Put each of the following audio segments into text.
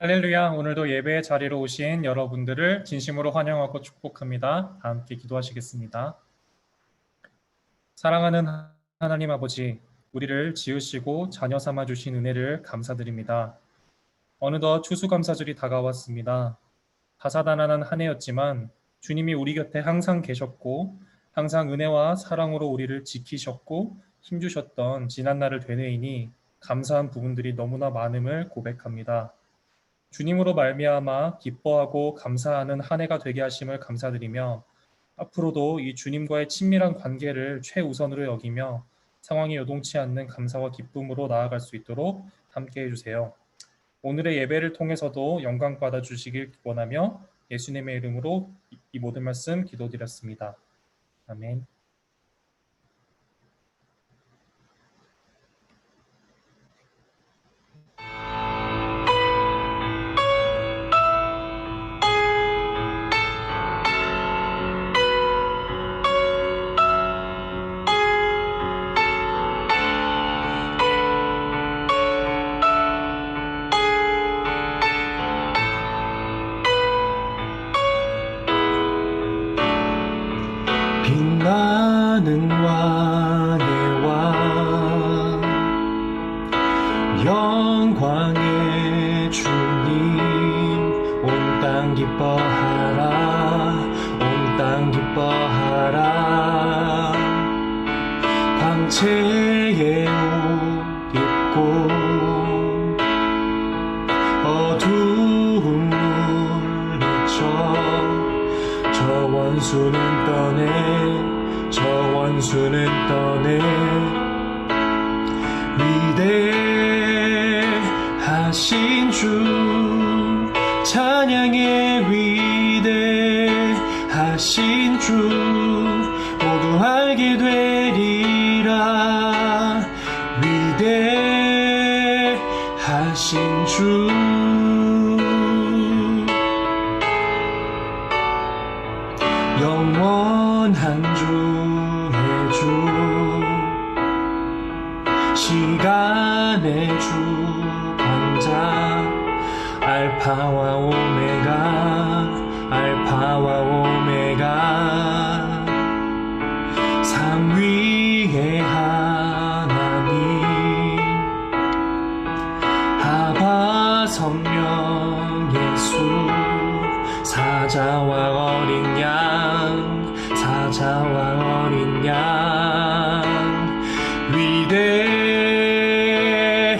할렐루야, 오늘도 예배의 자리로 오신 여러분들을 진심으로 환영하고 축복합니다. 다 함께 기도하시겠습니다. 사랑하는 하나님 아버지, 우리를 지으시고 자녀 삼아 주신 은혜를 감사드립니다. 어느덧 추수감사절이 다가왔습니다. 다사다난한 한 해였지만 주님이 우리 곁에 항상 계셨고 항상 은혜와 사랑으로 우리를 지키셨고 힘주셨던 지난날을 되뇌이니 감사한 부분들이 너무나 많음을 고백합니다. 주님으로 말미암아 기뻐하고 감사하는 한 해가 되게 하심을 감사드리며 앞으로도 이 주님과의 친밀한 관계를 최우선으로 여기며 상황이 요동치 않는 감사와 기쁨으로 나아갈 수 있도록 함께 해주세요. 오늘의 예배를 통해서도 영광 받아주시길 원하며 예수님의 이름으로 이 모든 말씀 기도드렸습니다. 아멘. 빛나는 왕의 왕 영광의 주님 온 땅 기뻐하라 온 땅 기뻐하라 광채의 옷 입고 어두운 물리쳐 저 원수는 떠내 저 원수는 떠내 위대하신 주 찬양의 위대하신 주 모두 알게 되리라 위대하신 주 영원한 주의 주 시간의 주 광자 알파와 오메가 삼위의 하나님 아바 성령 예수 사자와 어린 양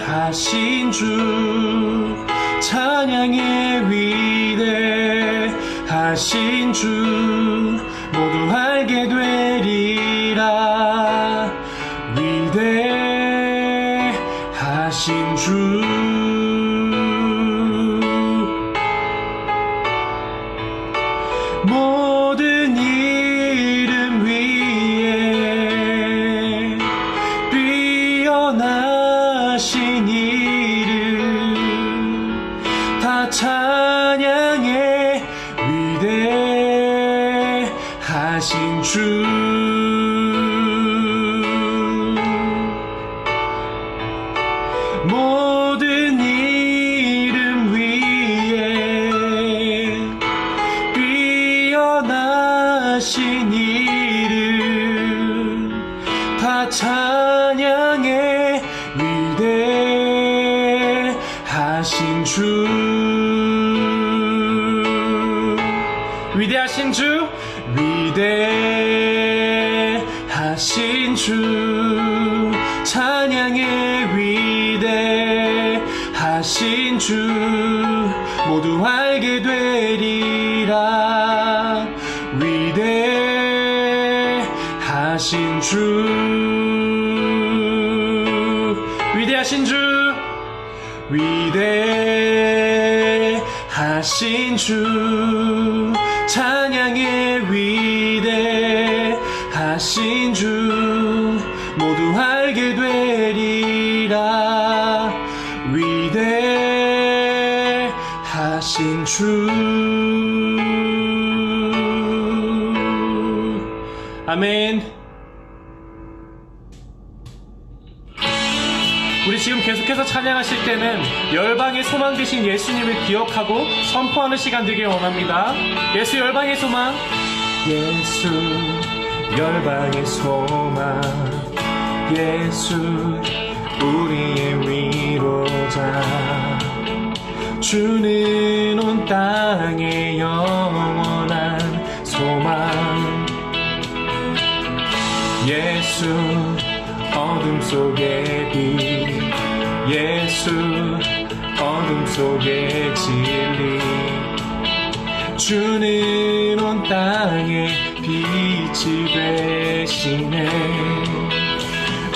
위대하신 주 찬양의 위대하신 주 모두 알게 되리라 위대하신 주 모든 이름 위에 뛰어나신 이름 다 찬양해 위대하신 주 모든 이름 위에 뛰어나신 이름 다 찬양해 위대하신 주 위대하신 주 위대하신 주 찬양해 위대하신 주 모두 알게 되리라 위대하신 주 위대하신 주 위대하신 주 찬양의 위대하신 주 모두 알게 되리라 위대하신 주 아멘. 우리 지금 계속해서 찬양하실 때는 열방의 소망 되신 예수님을 기억하고 선포하는 시간 되길 원합니다. 예수 열방의 소망, 예수 열방의 소망, 예수 우리의 위로자, 주는 온 땅의 영원한 소망. 예수 어둠 속의 빛, 예수 어둠 속의 진리, 주는 온 땅에 빛이 되시네.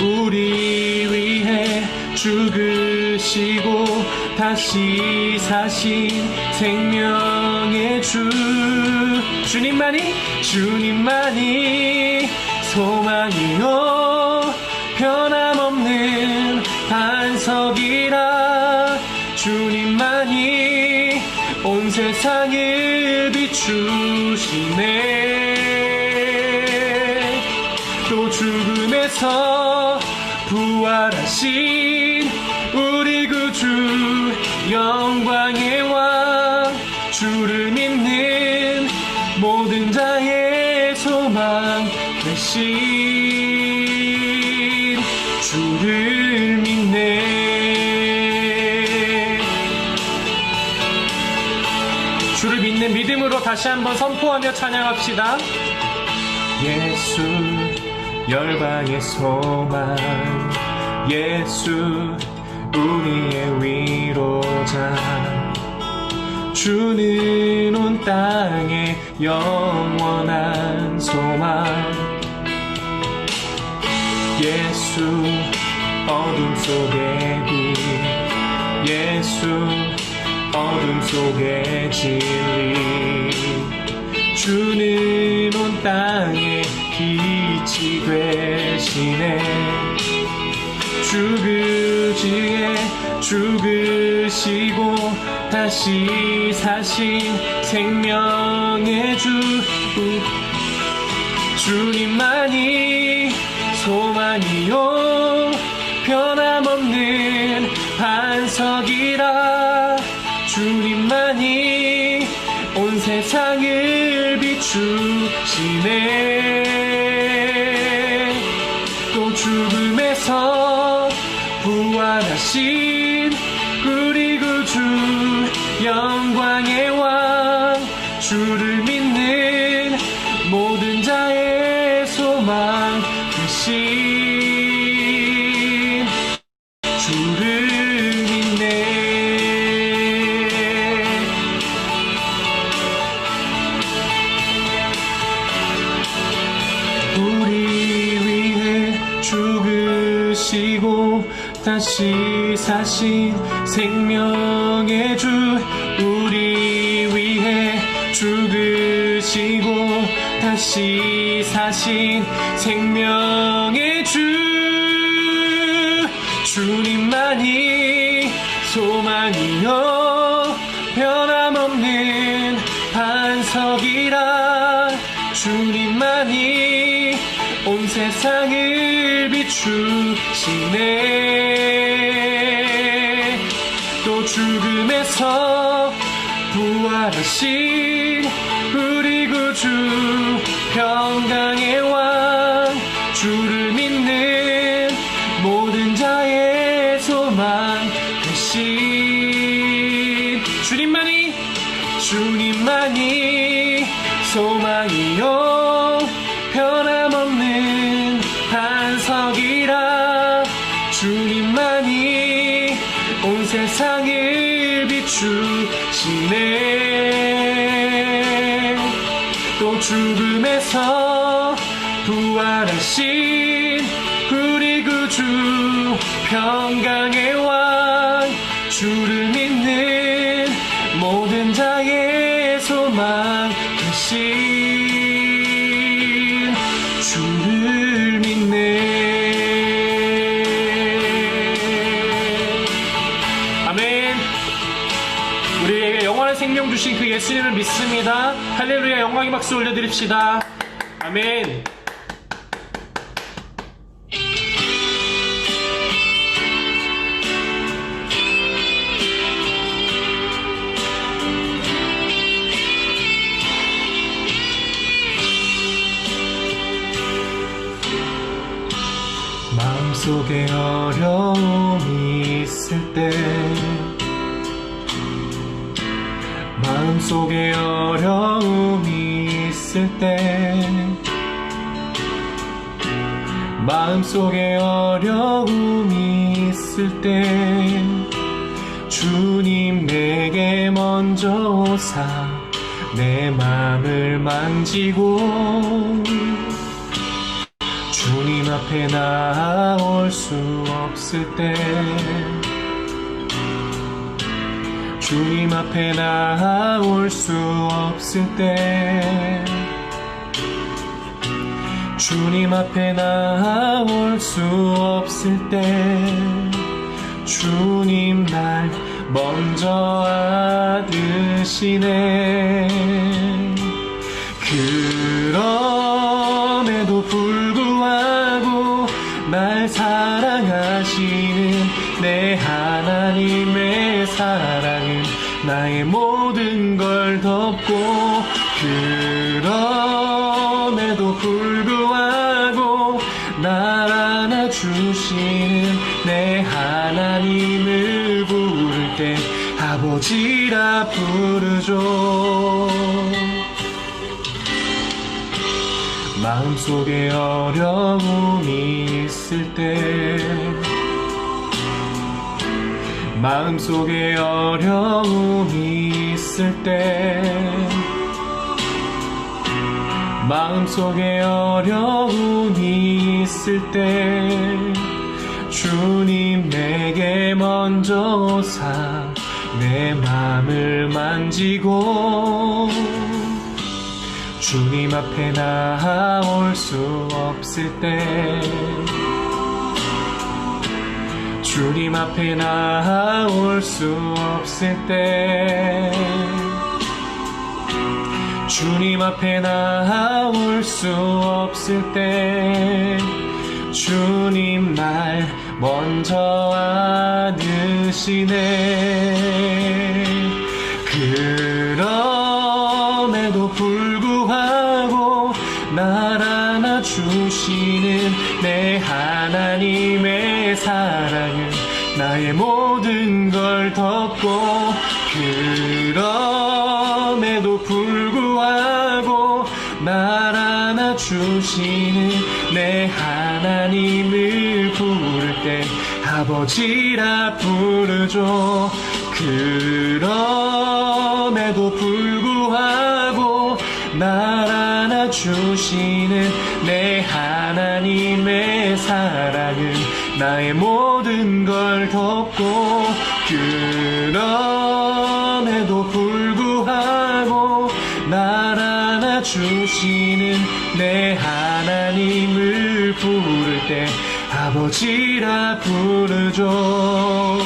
우리 위해 죽으시고 다시 사신 생명의 주, 주님만이 소망이요 변함없는 반석이라. 주님만이 온 세상을 비추시네. 또 죽음에서 부활하신 우리 구주, 영광의 왕, 주를 믿는 모든 자의 소망 되신 주를 믿네. 주를 믿는 믿음으로 다시 한번 선포하며 찬양합시다. 예수 열방의 소망, 예수 우리의 위로자, 주는 온 땅의 영원한 소망. 예수 어둠 속의 빛, 예수 어둠 속의 진리, 주는 온 땅에 빛이 되시네. 죽으시에 죽으시고 다시 사신 생명의 주, 주님만이 소망이요 변함없는 반석이라. 주님만이 온 세상을 비추시네. 또 죽음에서 부활하신 우리 구주, 영광의 왕, 주를 믿는 모든 자의 소망 되신 주를 믿네. 우리 위해 죽으시고 다시 사신 생명의 주, 우리 위해 죽으시고 다시 사신 생명의 주, 주님만이 소망이요 변함없는 반석이라. 주님만이 온 세상을 비추시네. 또 죽음에서 부활하신 우리 구주, 평강의 왕, 주를 믿는 모든 자의 소망 되신 주님만이 소망이요 변함없는 반석이라. 주님만이 온 세상을 비추시네. 또 죽음에서 부활하신 우리 구주, 평강의 왕, 주를 믿는 모든 자의 소망 되신 주를 믿네. 아멘. 우리에게 영원한 생명 주신 그 예수님을 믿습니다. 할렐루야. 영광의 박수 올려드립시다. 아멘. 마음속에 어려움이 있을 때 마음속에 어려움이 있을 때 마음속에 어려움이 있을 때 주님 내게 먼저 오사 내 맘을 만지고 주님 앞에 나올 수 없을 때 주님 앞에 나올 수 없을 때 주님 앞에 나올 수 없을 때 주님 날 먼저 아드시네. 그럼에도 불구하고 날 사랑하시는 내 하나님의 사랑은 나의 모든 걸 덮고 그럼에도 불구하고 날 안아주시는 내 하나님을 부를 때 아버지라 부르죠. 마음속에 어려움이 있을 때 마음속에 어려움이 있을 때 마음속에 어려움이 있을 때 주님 내게 먼저 오사 내 맘을 만지고 주님 앞에 나올 수 없을 때 주님 앞에 나올 수 없을 때 주님 앞에 나올 수 없을 때 주님 날 먼저 안으시네. 그럼에도 불구하고 날 안아주시는 내 하나님의 사랑은 나의 모든 걸 덮고 그럼에도 불구하고 날 안아주시는 내 하나님을 부를 때 아버지라 부르죠. 그럼에도 불구하고 날 안아주시는 내 하나님의 사랑은 나의 모든 걸 덮고 그럼에도 불구하고 날 안아주시는 내 하나님을 부를 때 아버지라 부르죠.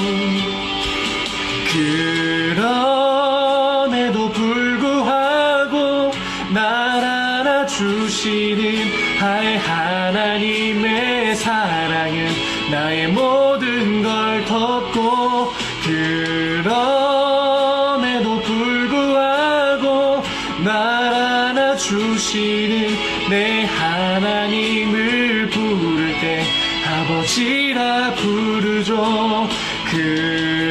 그럼에도 불구하고 날 안아주시는 하나님의 사랑은 나의 모든 걸 덮고 그럼에도 불구하고 날 안아주시는 내 하나님을 부를 때 아버지라 부르죠.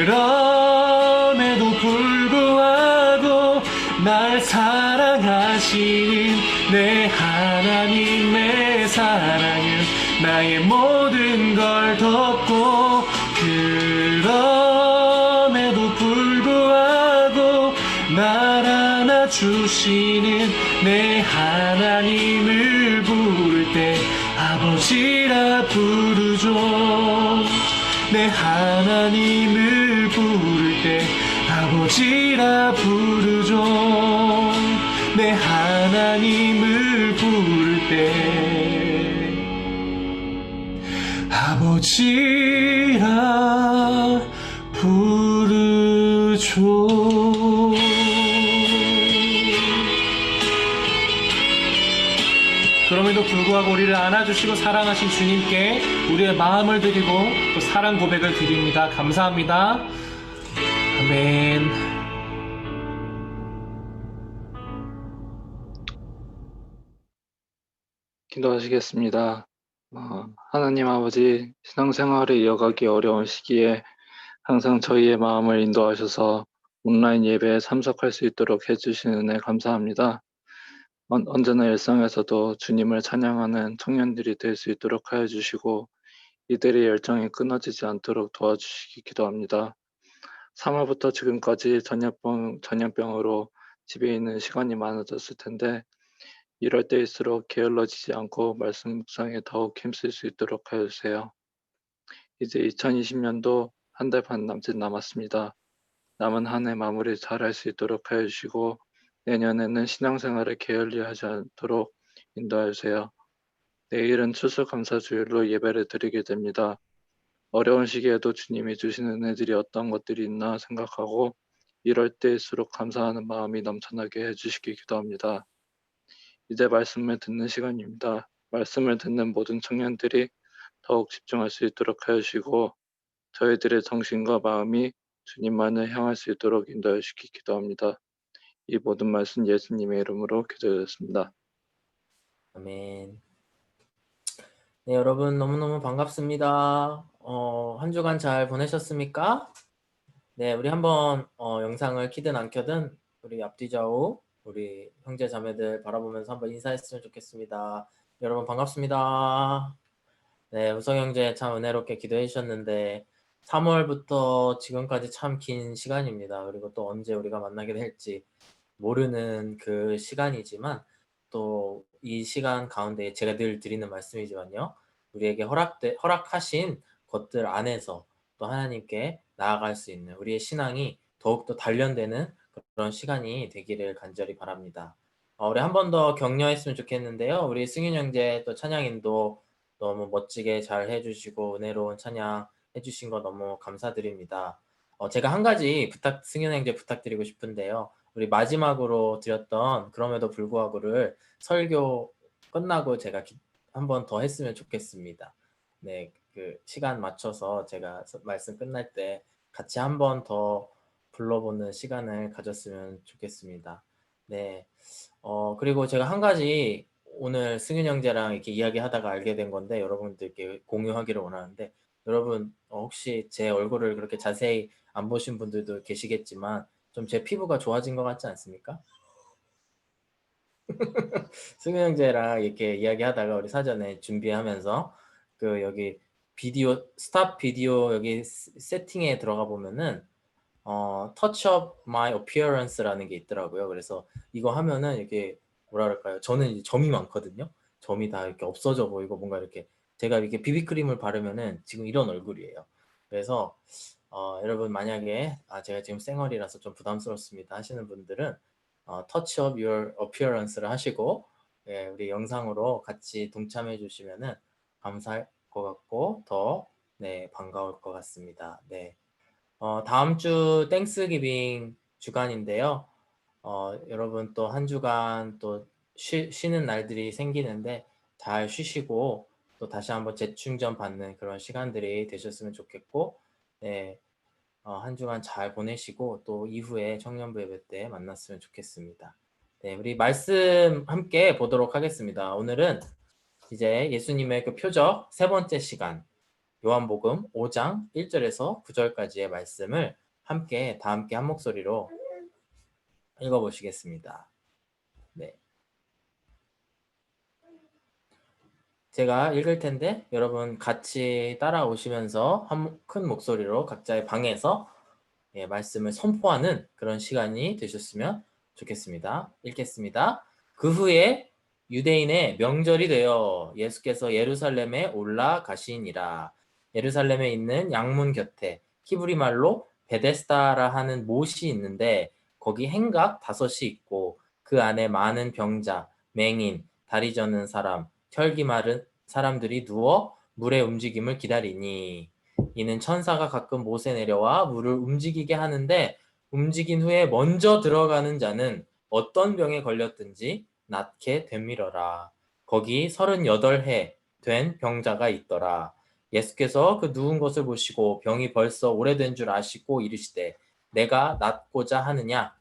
그럼에도 불구하고 날 사랑하시는 내 하나님의 사랑은 나의 모든 걸 덮고 그럼에도 불구하고 날 안아주시는 내 하나님을 부를 때 아버지라 부르죠. 내 하나님을 부를 때 아버지라 부르죠. 내 하나님을 부를 때 아버지라 부르죠. 그럼에도 불구하고 우리를 안아주시고 사랑하신 주님께 우리의 마음을 드리고 또 사랑 고백을 드립니다. 감사합니다. 아멘. 기도하시겠습니다. 하나님 아버지, 신앙생활을 이어가기 어려운 시기에 항상 저희의 마음을 인도하셔서 온라인 예배에 참석할 수 있도록 해주신 은혜 감사합니다. 언제나 일상에서도 주님을 찬양하는 청년들이 될 수 있도록 하여 주시고 이들의 열정이 끊어지지 않도록 도와주시기 기도합니다. 3월부터 지금까지 전염병으로 집에 있는 시간이 많아졌을 텐데 이럴 때일수록 게을러지지 않고 말씀 묵상에 더욱 힘쓸 수 있도록 하여 주세요. 이제 2020년도 한 달 반 남았습니다. 남은 한 해 마무리 잘할 수 있도록 하여 주시고 내년에는 신앙생활을 게을리 하지 않도록 인도하여 주세요. 내일은 추수감사주일로 예배를 드리게 됩니다. 어려운 시기에도 주님이 주시는 은혜들이 어떤 것들이 있나 생각하고 이럴 때일수록 감사하는 마음이 넘쳐나게 해주시기 기도합니다. 이제 말씀을 듣는 시간입니다. 말씀을 듣는 모든 청년들이 더욱 집중할 수 있도록 하여 주시고 저희들의 정신과 마음이 주님만을 향할 수 있도록 인도해 주시기 기도합니다. 이 모든 말씀 예수님의 이름으로 기도드렸습니다. 아멘. 네, 여러분 너무너무 반갑습니다. 한 주간 잘 보내셨습니까? 네, 우리 한번 영상을 키든 안 켜든 우리 앞뒤 좌우 우리 형제 자매들 바라보면서 한번 인사했으면 좋겠습니다. 여러분 반갑습니다. 네, 우성 형제 참 은혜롭게 기도해 주셨는데 3월부터 지금까지 참 긴 시간입니다. 그리고 또 언제 우리가 만나게 될지 모르는 그 시간이지만 또 이 시간 가운데 제가 늘 드리는 말씀이지만요. 우리에게 허락하신 것들 안에서 또 하나님께 나아갈 수 있는 우리의 신앙이 더욱더 단련되는 그런 시간이 되기를 간절히 바랍니다. 우리 한 번 더 격려했으면 좋겠는데요. 우리 승윤 형제 또 찬양인도 너무 멋지게 잘 해주시고 은혜로운 찬양 해주신 거 너무 감사드립니다. 제가 한 가지 승윤 형제 부탁드리고 싶은데요. 우리 마지막으로 드렸던 그럼에도 불구하고를 설교 끝나고 제가 한 번 더 했으면 좋겠습니다. 네, 그 시간 맞춰서 제가 말씀 끝날 때 같이 한 번 더 불러보는 시간을 가졌으면 좋겠습니다. 네, 그리고 제가 한 가지 오늘 승윤 형제랑 이렇게 이야기하다가 알게 된 건데 여러분들께 공유하기를 원하는데 여러분 혹시 제 얼굴을 그렇게 자세히 안 보신 분들도 계시겠지만 좀 제 피부가 좋아진 것 같지 않습니까? 승윤 형제랑 이렇게 이야기하다가 우리 사전에 준비하면서 그 여기 스탑 비디오 여기 세팅에 들어가 보면은 Touch of My Appearance라는 게 있더라고요. 그래서 이거 하면은 이렇게 뭐라 그럴까요? 저는 이제 점이 많거든요. 점이 다 이렇게 없어져 보이고 뭔가 이렇게 제가 이렇게 비비크림을 바르면은 지금 이런 얼굴이에요. 그래서 여러분 만약에 제가 지금 쌩얼이라서 좀 부담스럽습니다 하시는 분들은 Touch of Your Appearance를 하시고 예, 우리 영상으로 같이 동참해 주시면은 감사할 것 같고 더 네, 반가울 것 같습니다. 네. 다음 주 땡스기빙 주간인데요. 여러분 또 한 주간 또 쉬는 날들이 생기는데 잘 쉬시고 또 다시 한번 재충전 받는 그런 시간들이 되셨으면 좋겠고 네, 한 주간 잘 보내시고 또 이후에 청년부 예배 때 만났으면 좋겠습니다. 네, 우리 말씀 함께 보도록 하겠습니다. 오늘은 이제 예수님의 그 표적 세 번째 시간 요한복음 5장 1절에서 9절까지의 말씀을 다 함께 한 목소리로 읽어보시겠습니다. 네. 제가 읽을 텐데 여러분 같이 따라오시면서 큰 목소리로 각자의 방에서 말씀을 선포하는 그런 시간이 되셨으면 좋겠습니다. 읽겠습니다. 그 후에 유대인의 명절이 되어 예수께서 예루살렘에 올라가시니라. 예루살렘에 있는 양문 곁에 히브리 말로 베데스다라 하는 못이 있는데 거기 행각 5이 있고 그 안에 많은 병자, 맹인, 다리 저는 사람, 혈기 마른 사람들이 누워 물의 움직임을 기다리니 이는 천사가 가끔 못에 내려와 물을 움직이게 하는데 움직인 후에 먼저 들어가는 자는 어떤 병에 걸렸든지 낫게 되밀어라. 거기 38해 된 병자가 있더라. 예수께서 그 누운 것을 보시고 병이 벌써 오래된 줄 아시고 이르시되 내가 낫고자 하느냐?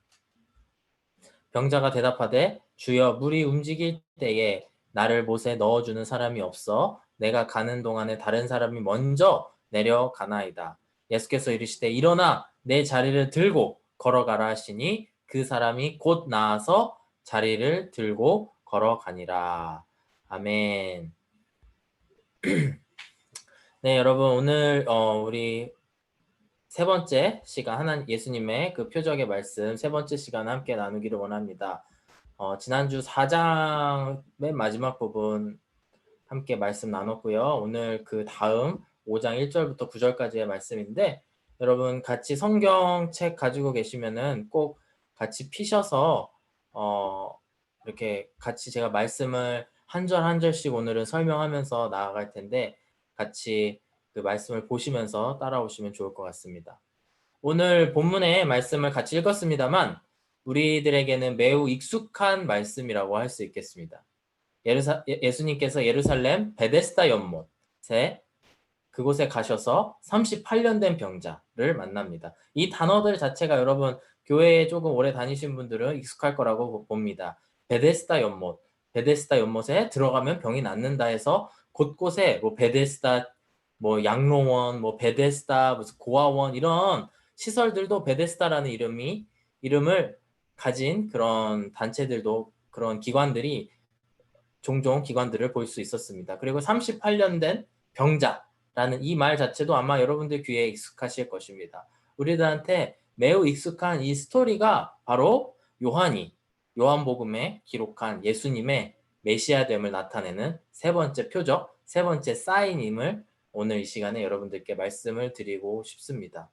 병자가 대답하되 주여 물이 움직일 때에 나를 못에 넣어주는 사람이 없어 내가 가는 동안에 다른 사람이 먼저 내려가나이다. 예수께서 이르시되 일어나 내 자리를 들고 걸어가라 하시니 그 사람이 곧 나아서 자리를 들고 걸어가니라. 아멘. 네, 여러분 오늘 우리 세 번째 시간 하나님 예수님의 그 표적의 말씀 세 번째 시간 함께 나누기를 원합니다. 지난주 4장 맨 마지막 부분 함께 말씀 나눴고요. 오늘 그 다음 5장 1절부터 9절까지의 말씀인데 여러분 같이 성경책 가지고 계시면은 꼭 같이 피셔서 이렇게 같이 제가 말씀을 한 절 한 절씩 오늘은 설명하면서 나아갈 텐데 같이 그 말씀을 보시면서 따라오시면 좋을 것 같습니다. 오늘 본문의 말씀을 같이 읽었습니다만 우리들에게는 매우 익숙한 말씀이라고 할 수 있겠습니다. 예수님께서 예루살렘 베데스다 연못에 그곳에 가셔서 38년 된 병자를 만납니다. 이 단어들 자체가 여러분 교회에 조금 오래 다니신 분들은 익숙할 거라고 봅니다. 베데스다 연못에 들어가면 병이 낫는다 해서 곳곳에 뭐 베데스다 뭐 양로원, 뭐 베데스다, 무슨 고아원 이런 시설들도 베데스다라는 이름을 가진 그런 단체들도 그런 기관들이 종종 기관들을 볼 수 있었습니다. 그리고 38년 된 병자라는 이 말 자체도 아마 여러분들 귀에 익숙하실 것입니다. 우리들한테 매우 익숙한 이 스토리가 바로 요한복음에 기록한 예수님의 메시아됨을 나타내는 세 번째 표적, 세 번째 사인임을 오늘 이 시간에 여러분들께 말씀을 드리고 싶습니다.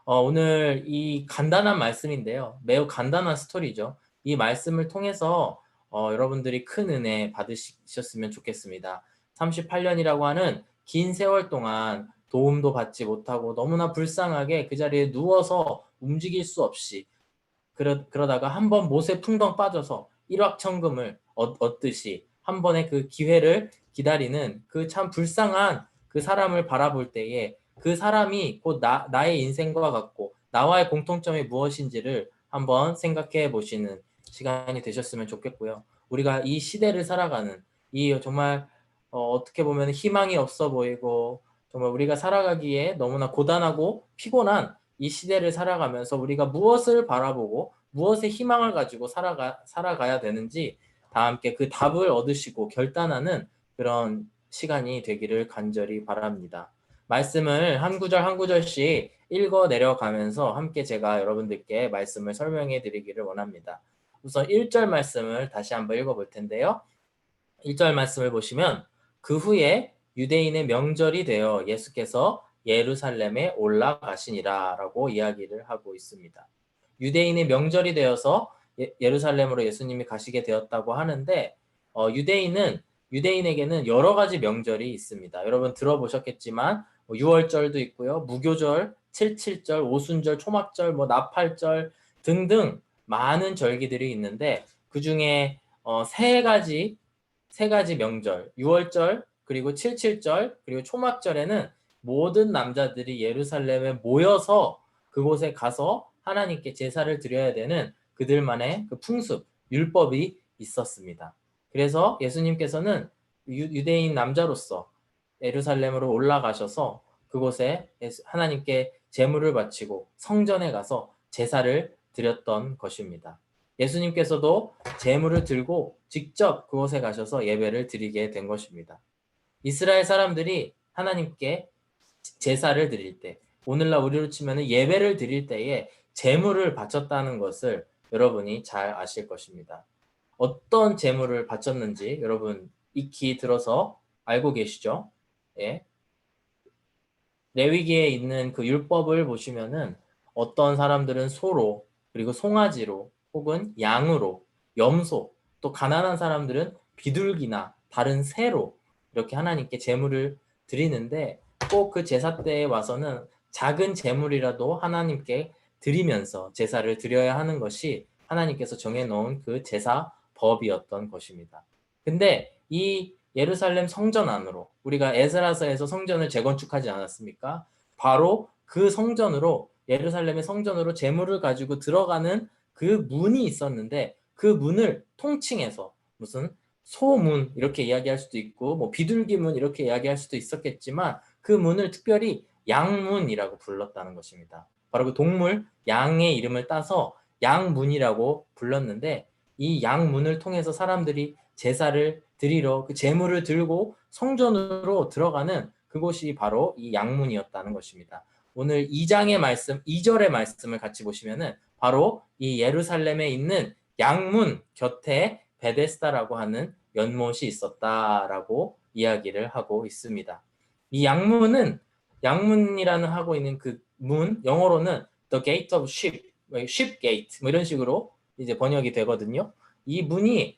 오늘 이 간단한 말씀인데요. 매우 간단한 스토리죠. 이 말씀을 통해서 여러분들이 큰 은혜 받으셨으면 좋겠습니다. 38년이라고 하는 긴 세월 동안 도움도 받지 못하고 너무나 불쌍하게 그 자리에 누워서 움직일 수 없이 그러다가 한 번 못에 풍덩 빠져서 일확천금을 얻듯이 한 번의 그 기회를 기다리는 그 참 불쌍한 그 사람을 바라볼 때에 그 사람이 곧 나의 인생과 같고 나와의 공통점이 무엇인지를 한번 생각해 보시는 시간이 되셨으면 좋겠고요. 우리가 이 시대를 살아가는 이 정말 어떻게 보면 희망이 없어 보이고 정말 우리가 살아가기에 너무나 고단하고 피곤한 이 시대를 살아가면서 우리가 무엇을 바라보고 무엇의 희망을 가지고 살아가야 되는지 다 함께 그 답을 얻으시고 결단하는 그런 시간이 되기를 간절히 바랍니다. 말씀을 한 구절 한 구절씩 읽어 내려가면서 함께 제가 여러분들께 말씀을 설명해 드리기를 원합니다. 우선 1절 말씀을 다시 한번 읽어볼 텐데요. 1절 말씀을 보시면 그 후에 유대인의 명절이 되어 예수께서 예루살렘에 올라가시니라 라고 이야기를 하고 있습니다. 유대인의 명절이 되어서 예루살렘으로 예수님이 가시게 되었다고 하는데 유대인에게는 여러 가지 명절이 있습니다. 여러분 들어보셨겠지만 6월절도 있고요. 무교절, 77절, 오순절, 초막절, 나팔절 등등 많은 절기들이 있는데 그 중에 세 가지 명절, 6월절, 그리고 77절, 그리고 초막절에는 모든 남자들이 예루살렘에 모여서 그곳에 가서 하나님께 제사를 드려야 되는 그들만의 그 풍습, 율법이 있었습니다. 그래서 예수님께서는 유대인 남자로서 예루살렘으로 올라가셔서 그곳에 하나님께 제물을 바치고 성전에 가서 제사를 드렸던 것입니다. 예수님께서도 제물을 들고 직접 그곳에 가셔서 예배를 드리게 된 것입니다. 이스라엘 사람들이 하나님께 제사를 드릴 때, 오늘날 우리로 치면 예배를 드릴 때에 제물을 바쳤다는 것을 여러분이 잘 아실 것입니다. 어떤 제물을 바쳤는지 여러분 익히 들어서 알고 계시죠? 예. 레위기에 있는 그 율법을 보시면은 어떤 사람들은 소로, 그리고 송아지로, 혹은 양으로, 염소, 또 가난한 사람들은 비둘기나 다른 새로 이렇게 하나님께 제물을 드리는데 꼭 그 제사 때에 와서는 작은 제물이라도 하나님께 드리면서 제사를 드려야 하는 것이 하나님께서 정해놓은 그 제사 법이었던 것입니다. 근데 이 예루살렘 성전 안으로 우리가 에스라서에서 성전을 재건축하지 않았습니까? 바로 그 성전으로 예루살렘의 성전으로 제물을 가지고 들어가는 그 문이 있었는데 그 문을 통칭해서 무슨 소문 이렇게 이야기할 수도 있고 뭐 비둘기문 이렇게 이야기할 수도 있었겠지만 그 문을 특별히 양문이라고 불렀다는 것입니다. 바로 그 동물 양의 이름을 따서 양문이라고 불렀는데 이 양문을 통해서 사람들이 제사를 드리러 그 제물을 들고 성전으로 들어가는 그곳이 바로 이 양문이었다는 것입니다. 오늘 2장의 말씀, 2절의 말씀을 같이 보시면은 바로 이 예루살렘에 있는 양문 곁에 베데스다라고 하는 연못이 있었다라고 이야기를 하고 있습니다. 이 양문이라는 하고 있는 그 문, 영어로는 The Gate of Ship, Ship Gate 뭐 이런 식으로 이제 번역이 되거든요. 이 문이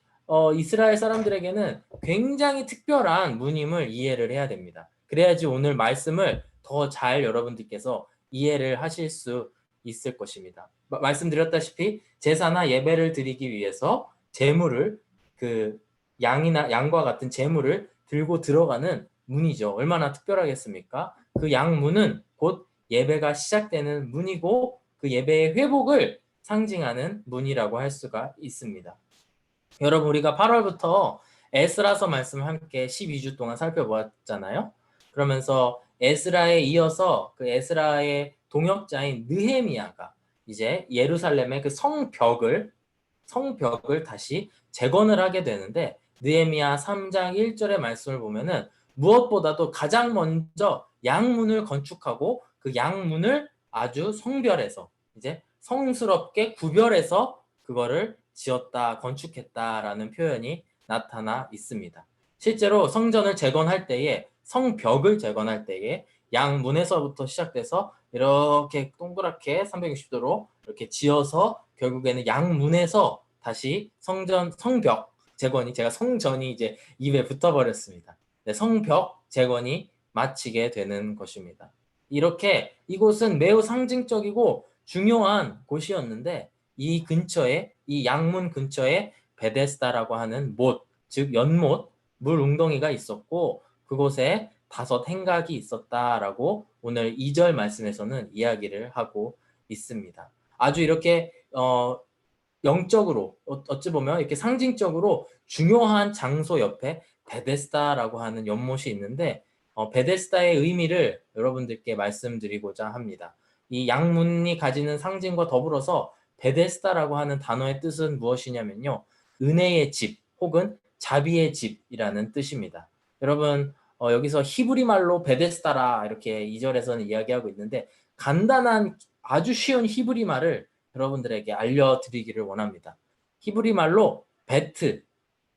이스라엘 사람들에게는 굉장히 특별한 문임을 이해를 해야 됩니다. 그래야지 오늘 말씀을 더 잘 여러분들께서 이해를 하실 수 있을 것입니다. 말씀드렸다시피 제사나 예배를 드리기 위해서 제물을 그 양과 같은 제물을 들고 들어가는 문이죠. 얼마나 특별하겠습니까? 그 양문은 곧 예배가 시작되는 문이고 그 예배의 회복을 상징하는 문이라고 할 수가 있습니다. 여러분 우리가 8월부터 에스라서 말씀을 함께 12주 동안 살펴보았잖아요. 그러면서 에스라에 이어서 그 에스라의 동역자인 느헤미야가 이제 예루살렘의 그 성벽을 다시 재건을 하게 되는데 느헤미야 3장 1절의 말씀을 보면은 무엇보다도 가장 먼저 양문을 건축하고 그 양문을 아주 성별해서 이제 성스럽게 구별해서 그거를 지었다, 건축했다라는 표현이 나타나 있습니다. 실제로 성전을 재건할 때에 성벽을 재건할 때에 양문에서부터 시작돼서 이렇게 동그랗게 360도로 이렇게 지어서 결국에는 양문에서 다시 성벽 재건이 제가 성전이 이제 입에 붙어버렸습니다. 네, 성벽 재건이 마치게 되는 것입니다. 이렇게 이곳은 매우 상징적이고 중요한 곳이었는데 이 근처에 이 양문 근처에 베데스다라고 하는 못, 즉 연못, 물 웅덩이가 있었고 그곳에 5 행각이 있었다라고 오늘 2절 말씀에서는 이야기를 하고 있습니다. 아주 이렇게 영적으로 어찌 보면 이렇게 상징적으로 중요한 장소 옆에 베데스다라고 하는 연못이 있는데 베데스다의 의미를 여러분들께 말씀드리고자 합니다. 이 양문이 가지는 상징과 더불어서 베데스다라고 하는 단어의 뜻은 무엇이냐면요. 은혜의 집 혹은 자비의 집이라는 뜻입니다. 여러분 여기서 히브리 말로 베데스다라 이렇게 2절에서는 이야기하고 있는데 간단한 아주 쉬운 히브리 말을 여러분들에게 알려드리기를 원합니다. 히브리 말로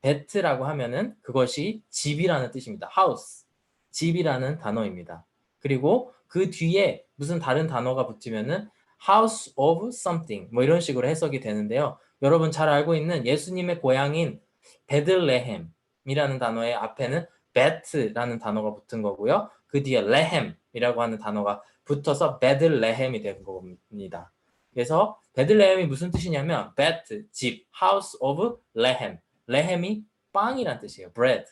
베트라고 하면은 그것이 집이라는 뜻입니다. house, 집이라는 단어입니다. 그리고 그 뒤에 무슨 다른 단어가 붙으면은 house of something 뭐 이런 식으로 해석이 되는데요. 여러분 잘 알고 있는 예수님의 고향인 베들레헴이라는 단어의 앞에는 베트라는 단어가 붙은 거고요. 그 뒤에 레헴이라고 하는 단어가 붙어서 베들레헴이 된 겁니다. 그래서 베들레헴이 무슨 뜻이냐면 베트, 집, house of 레헴. 레헴이 빵이란 뜻이에요. bread.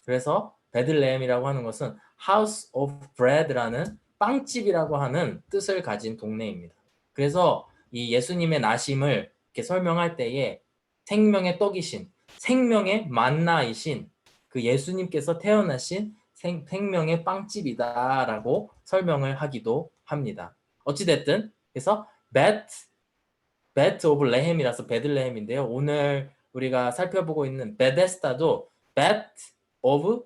그래서 베들레헴이라고 하는 것은 house of bread라는 빵집이라고 하는 뜻을 가진 동네입니다. 그래서 이 예수님의 나심을 이렇게 설명할 때에 생명의 떡이신, 생명의 만나이신 그 예수님께서 태어나신 생명의 빵집이다라고 설명을 하기도 합니다. 어찌됐든 그래서 베트 오브 레헴이라서 베들레헴인데요. 오늘 우리가 살펴보고 있는 베데스다도 베트 오브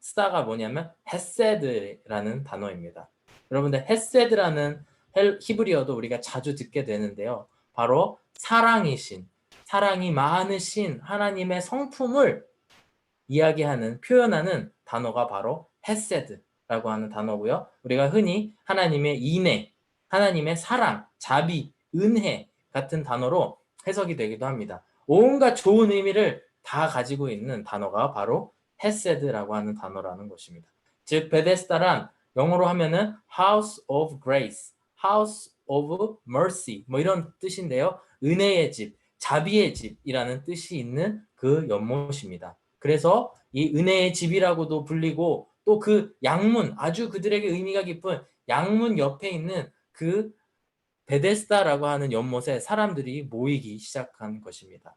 스타가 뭐냐면 헤세드라는 단어입니다. 여러분들 헤세드라는 히브리어도 우리가 자주 듣게 되는데요. 바로 사랑이신, 사랑이 많으신 하나님의 성품을 이야기하는, 표현하는 단어가 바로 헤세드라고 하는 단어고요. 우리가 흔히 하나님의 인애, 하나님의 사랑, 자비, 은혜 같은 단어로 해석이 되기도 합니다. 온갖 좋은 의미를 다 가지고 있는 단어가 바로 헤세드라고 하는 단어라는 것입니다. 즉 베데스다란 영어로 하면은 House of Grace, House of Mercy 뭐 이런 뜻인데요. 은혜의 집, 자비의 집이라는 뜻이 있는 그 연못입니다. 그래서 이 은혜의 집이라고도 불리고 또 그 양문, 아주 그들에게 의미가 깊은 양문 옆에 있는 그 베데스다라고 하는 연못에 사람들이 모이기 시작한 것입니다.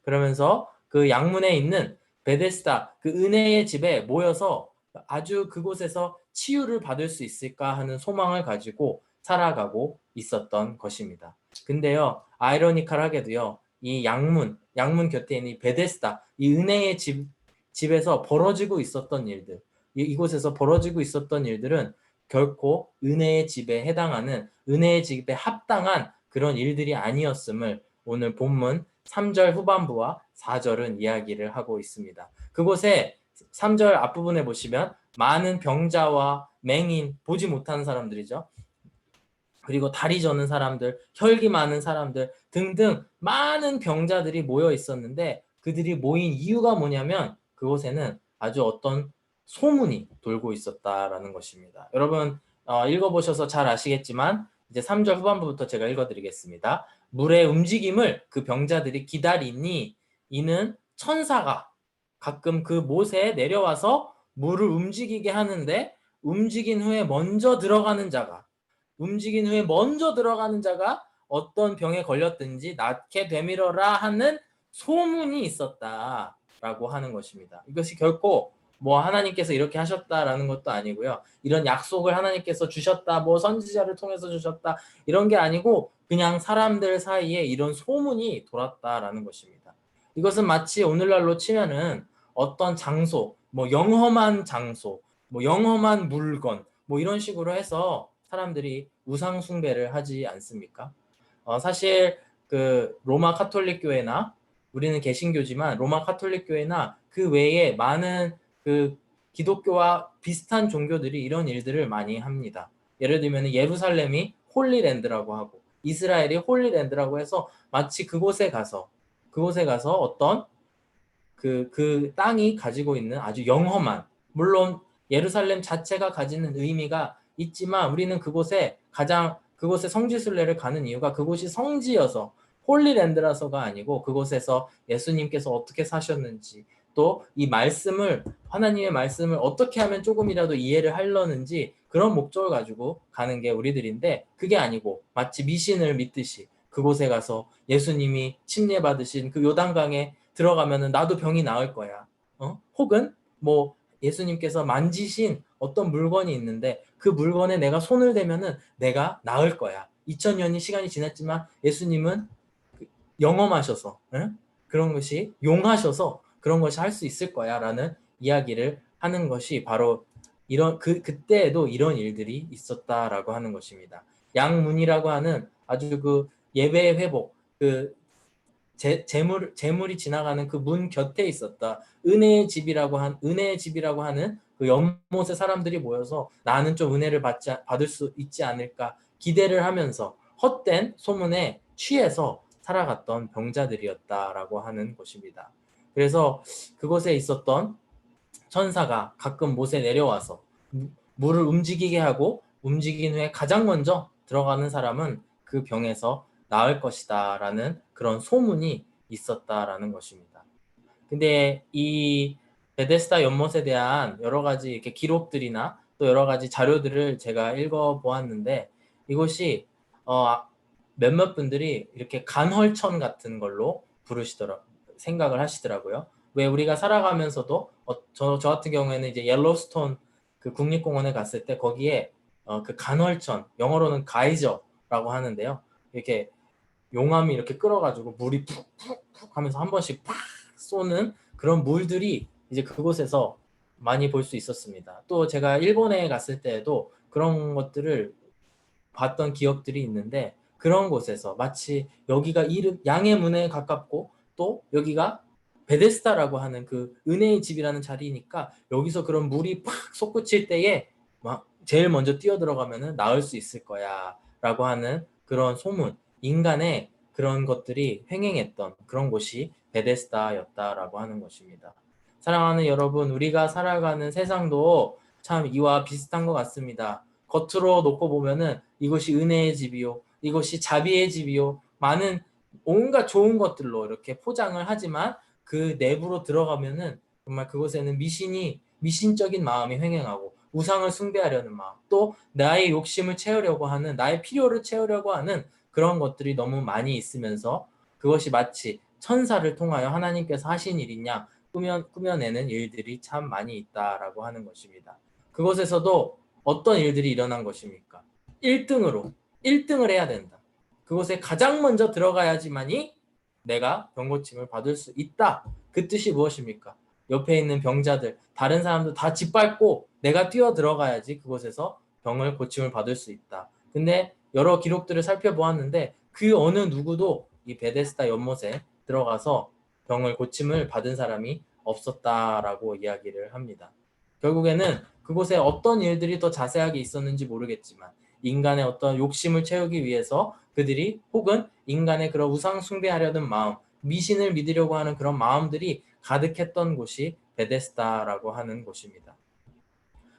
그러면서 그 양문에 있는 베데스다 그 은혜의 집에 모여서 아주 그곳에서 치유를 받을 수 있을까 하는 소망을 가지고 살아가고 있었던 것입니다. 근데요, 아이러니컬하게도요, 이 양문 곁에 있는 이 베데스다, 이 은혜의 집에서 벌어지고 있었던 일들, 이곳에서 벌어지고 있었던 일들은 결코 은혜의 집에 해당하는, 은혜의 집에 합당한 그런 일들이 아니었음을 오늘 본문 3절 후반부와 4절은 이야기를 하고 있습니다. 그곳에 3절 앞부분에 보시면 많은 병자와 맹인, 보지 못하는 사람들이죠. 그리고 다리 저는 사람들, 혈기 많은 사람들 등등 많은 병자들이 모여 있었는데 그들이 모인 이유가 뭐냐면 그곳에는 아주 어떤 소문이 돌고 있었다라는 것입니다. 여러분 읽어보셔서 잘 아시겠지만 이제 3절 후반부부터 제가 읽어드리겠습니다. 물의 움직임을 그 병자들이 기다리니 이는 천사가 가끔 그 못에 내려와서 물을 움직이게 하는데 움직인 후에 먼저 들어가는 자가 어떤 병에 걸렸든지 낫게 되밀어라 하는 소문이 있었다라고 하는 것입니다. 이것이 결코 뭐 하나님께서 이렇게 하셨다라는 것도 아니고요. 이런 약속을 하나님께서 주셨다, 뭐 선지자를 통해서 주셨다 이런 게 아니고 그냥 사람들 사이에 이런 소문이 돌았다라는 것입니다. 이것은 마치 오늘날로 치면은 어떤 장소, 뭐 영험한 장소, 뭐 영험한 물건, 뭐 이런 식으로 해서 사람들이 우상 숭배를 하지 않습니까? 사실 그 로마 카톨릭 교회나 우리는 개신교지만 로마 카톨릭 교회나 그 외에 많은 그 기독교와 비슷한 종교들이 이런 일들을 많이 합니다. 예를 들면 예루살렘이 홀리랜드라고 하고 이스라엘이 홀리랜드라고 해서 마치 그곳에 가서 어떤 그 땅이 가지고 있는 아주 영험한, 물론 예루살렘 자체가 가지는 의미가 있지만 우리는 그곳에 성지순례를 가는 이유가 그곳이 성지여서 홀리랜드라서가 아니고 그곳에서 예수님께서 어떻게 사셨는지 또 이 하나님의 말씀을 어떻게 하면 조금이라도 이해를 하려는지 그런 목적을 가지고 가는 게 우리들인데 그게 아니고 마치 미신을 믿듯이 그곳에 가서 예수님이 침례받으신 그 요단강에 들어가면은 나도 병이 나을 거야. 혹은 뭐 예수님께서 만지신 어떤 물건이 있는데 그 물건에 내가 손을 대면은 내가 나을 거야. 2000년이 시간이 지났지만 예수님은 영험하셔서 그런 것이 용하셔서 그런 것이 할 수 있을 거야라는 이야기를 하는 것이 바로 이런 그때에도 이런 일들이 있었다라고 하는 것입니다. 양문이라고 하는 아주 그 예배의 회복, 그 재물이 지나가는 그 문 곁에 있었다. 은혜의 집이라고 하는 그 연못의 사람들이 모여서 나는 좀 은혜를 받을 수 있지 않을까 기대를 하면서 헛된 소문에 취해서 살아갔던 병자들이었다라고 하는 것입니다. 그래서 그곳에 있었던 천사가 가끔 못에 내려와서 물을 움직이게 하고 움직인 후에 가장 먼저 들어가는 사람은 그 병에서 나을 것이다 라는 그런 소문이 있었다라는 것입니다. 근데 이 베데스다 연못에 대한 여러 가지 이렇게 기록들이나 또 여러 가지 자료들을 제가 읽어보았는데 이곳이 몇몇 분들이 이렇게 간헐천 같은 걸로 생각을 하시더라고요. 왜 우리가 살아가면서도 저 같은 경우에는 이제 옐로스톤 그 국립공원에 갔을 때 거기에 그 간헐천, 영어로는 가이저라고 하는데요. 이렇게 용암이 이렇게 끓어가지고 물이 푹푹푹 하면서 한 번씩 팍 쏘는 그런 물들이 이제 그곳에서 많이 볼 수 있었습니다. 또 제가 일본에 갔을 때에도 그런 것들을 봤던 기억들이 있는데 그런 곳에서 마치 여기가 양의 문에 가깝고 또 여기가 베데스다라고 하는 그 은혜의 집이라는 자리니까 여기서 그런 물이 팍 솟구칠 때에 막 제일 먼저 뛰어들어가면은 나을 수 있을 거야 라고 하는 그런 소문, 인간의 그런 것들이 횡행했던 그런 곳이 베데스다였다라고 하는 것입니다. 사랑하는 여러분, 우리가 살아가는 세상도 참 이와 비슷한 것 같습니다. 겉으로 놓고 보면은 이것이 은혜의 집이요, 이것이 자비의 집이요, 많은 온갖 좋은 것들로 이렇게 포장을 하지만 그 내부로 들어가면은 정말 그곳에는 미신적인 마음이 횡행하고 우상을 숭배하려는 마음, 또 나의 욕심을 채우려고 하는, 나의 필요를 채우려고 하는 그런 것들이 너무 많이 있으면서 그것이 마치 천사를 통하여 하나님께서 하신 일이냐 꾸며내는 일들이 참 많이 있다라고 하는 것입니다. 그곳에서도 어떤 일들이 일어난 것입니까? 1등을 해야 된다. 그곳에 가장 먼저 들어가야지만이 내가 병고침을 받을 수 있다. 그 뜻이 무엇입니까? 옆에 있는 병자들, 다른 사람들 다 짓밟고 내가 뛰어 들어가야지 그곳에서 병을 고침을 받을 수 있다. 근데 여러 기록들을 살펴보았는데 그 어느 누구도 이 베데스다 연못에 들어가서 병을 고침을 받은 사람이 없었다라고 이야기를 합니다. 결국에는 그곳에 어떤 일들이 더 자세하게 있었는지 모르겠지만 인간의 어떤 욕심을 채우기 위해서 그들이 혹은 인간의 그런 우상 숭배하려는 마음, 미신을 믿으려고 하는 그런 마음들이 가득했던 곳이 베데스다라고 하는 곳입니다.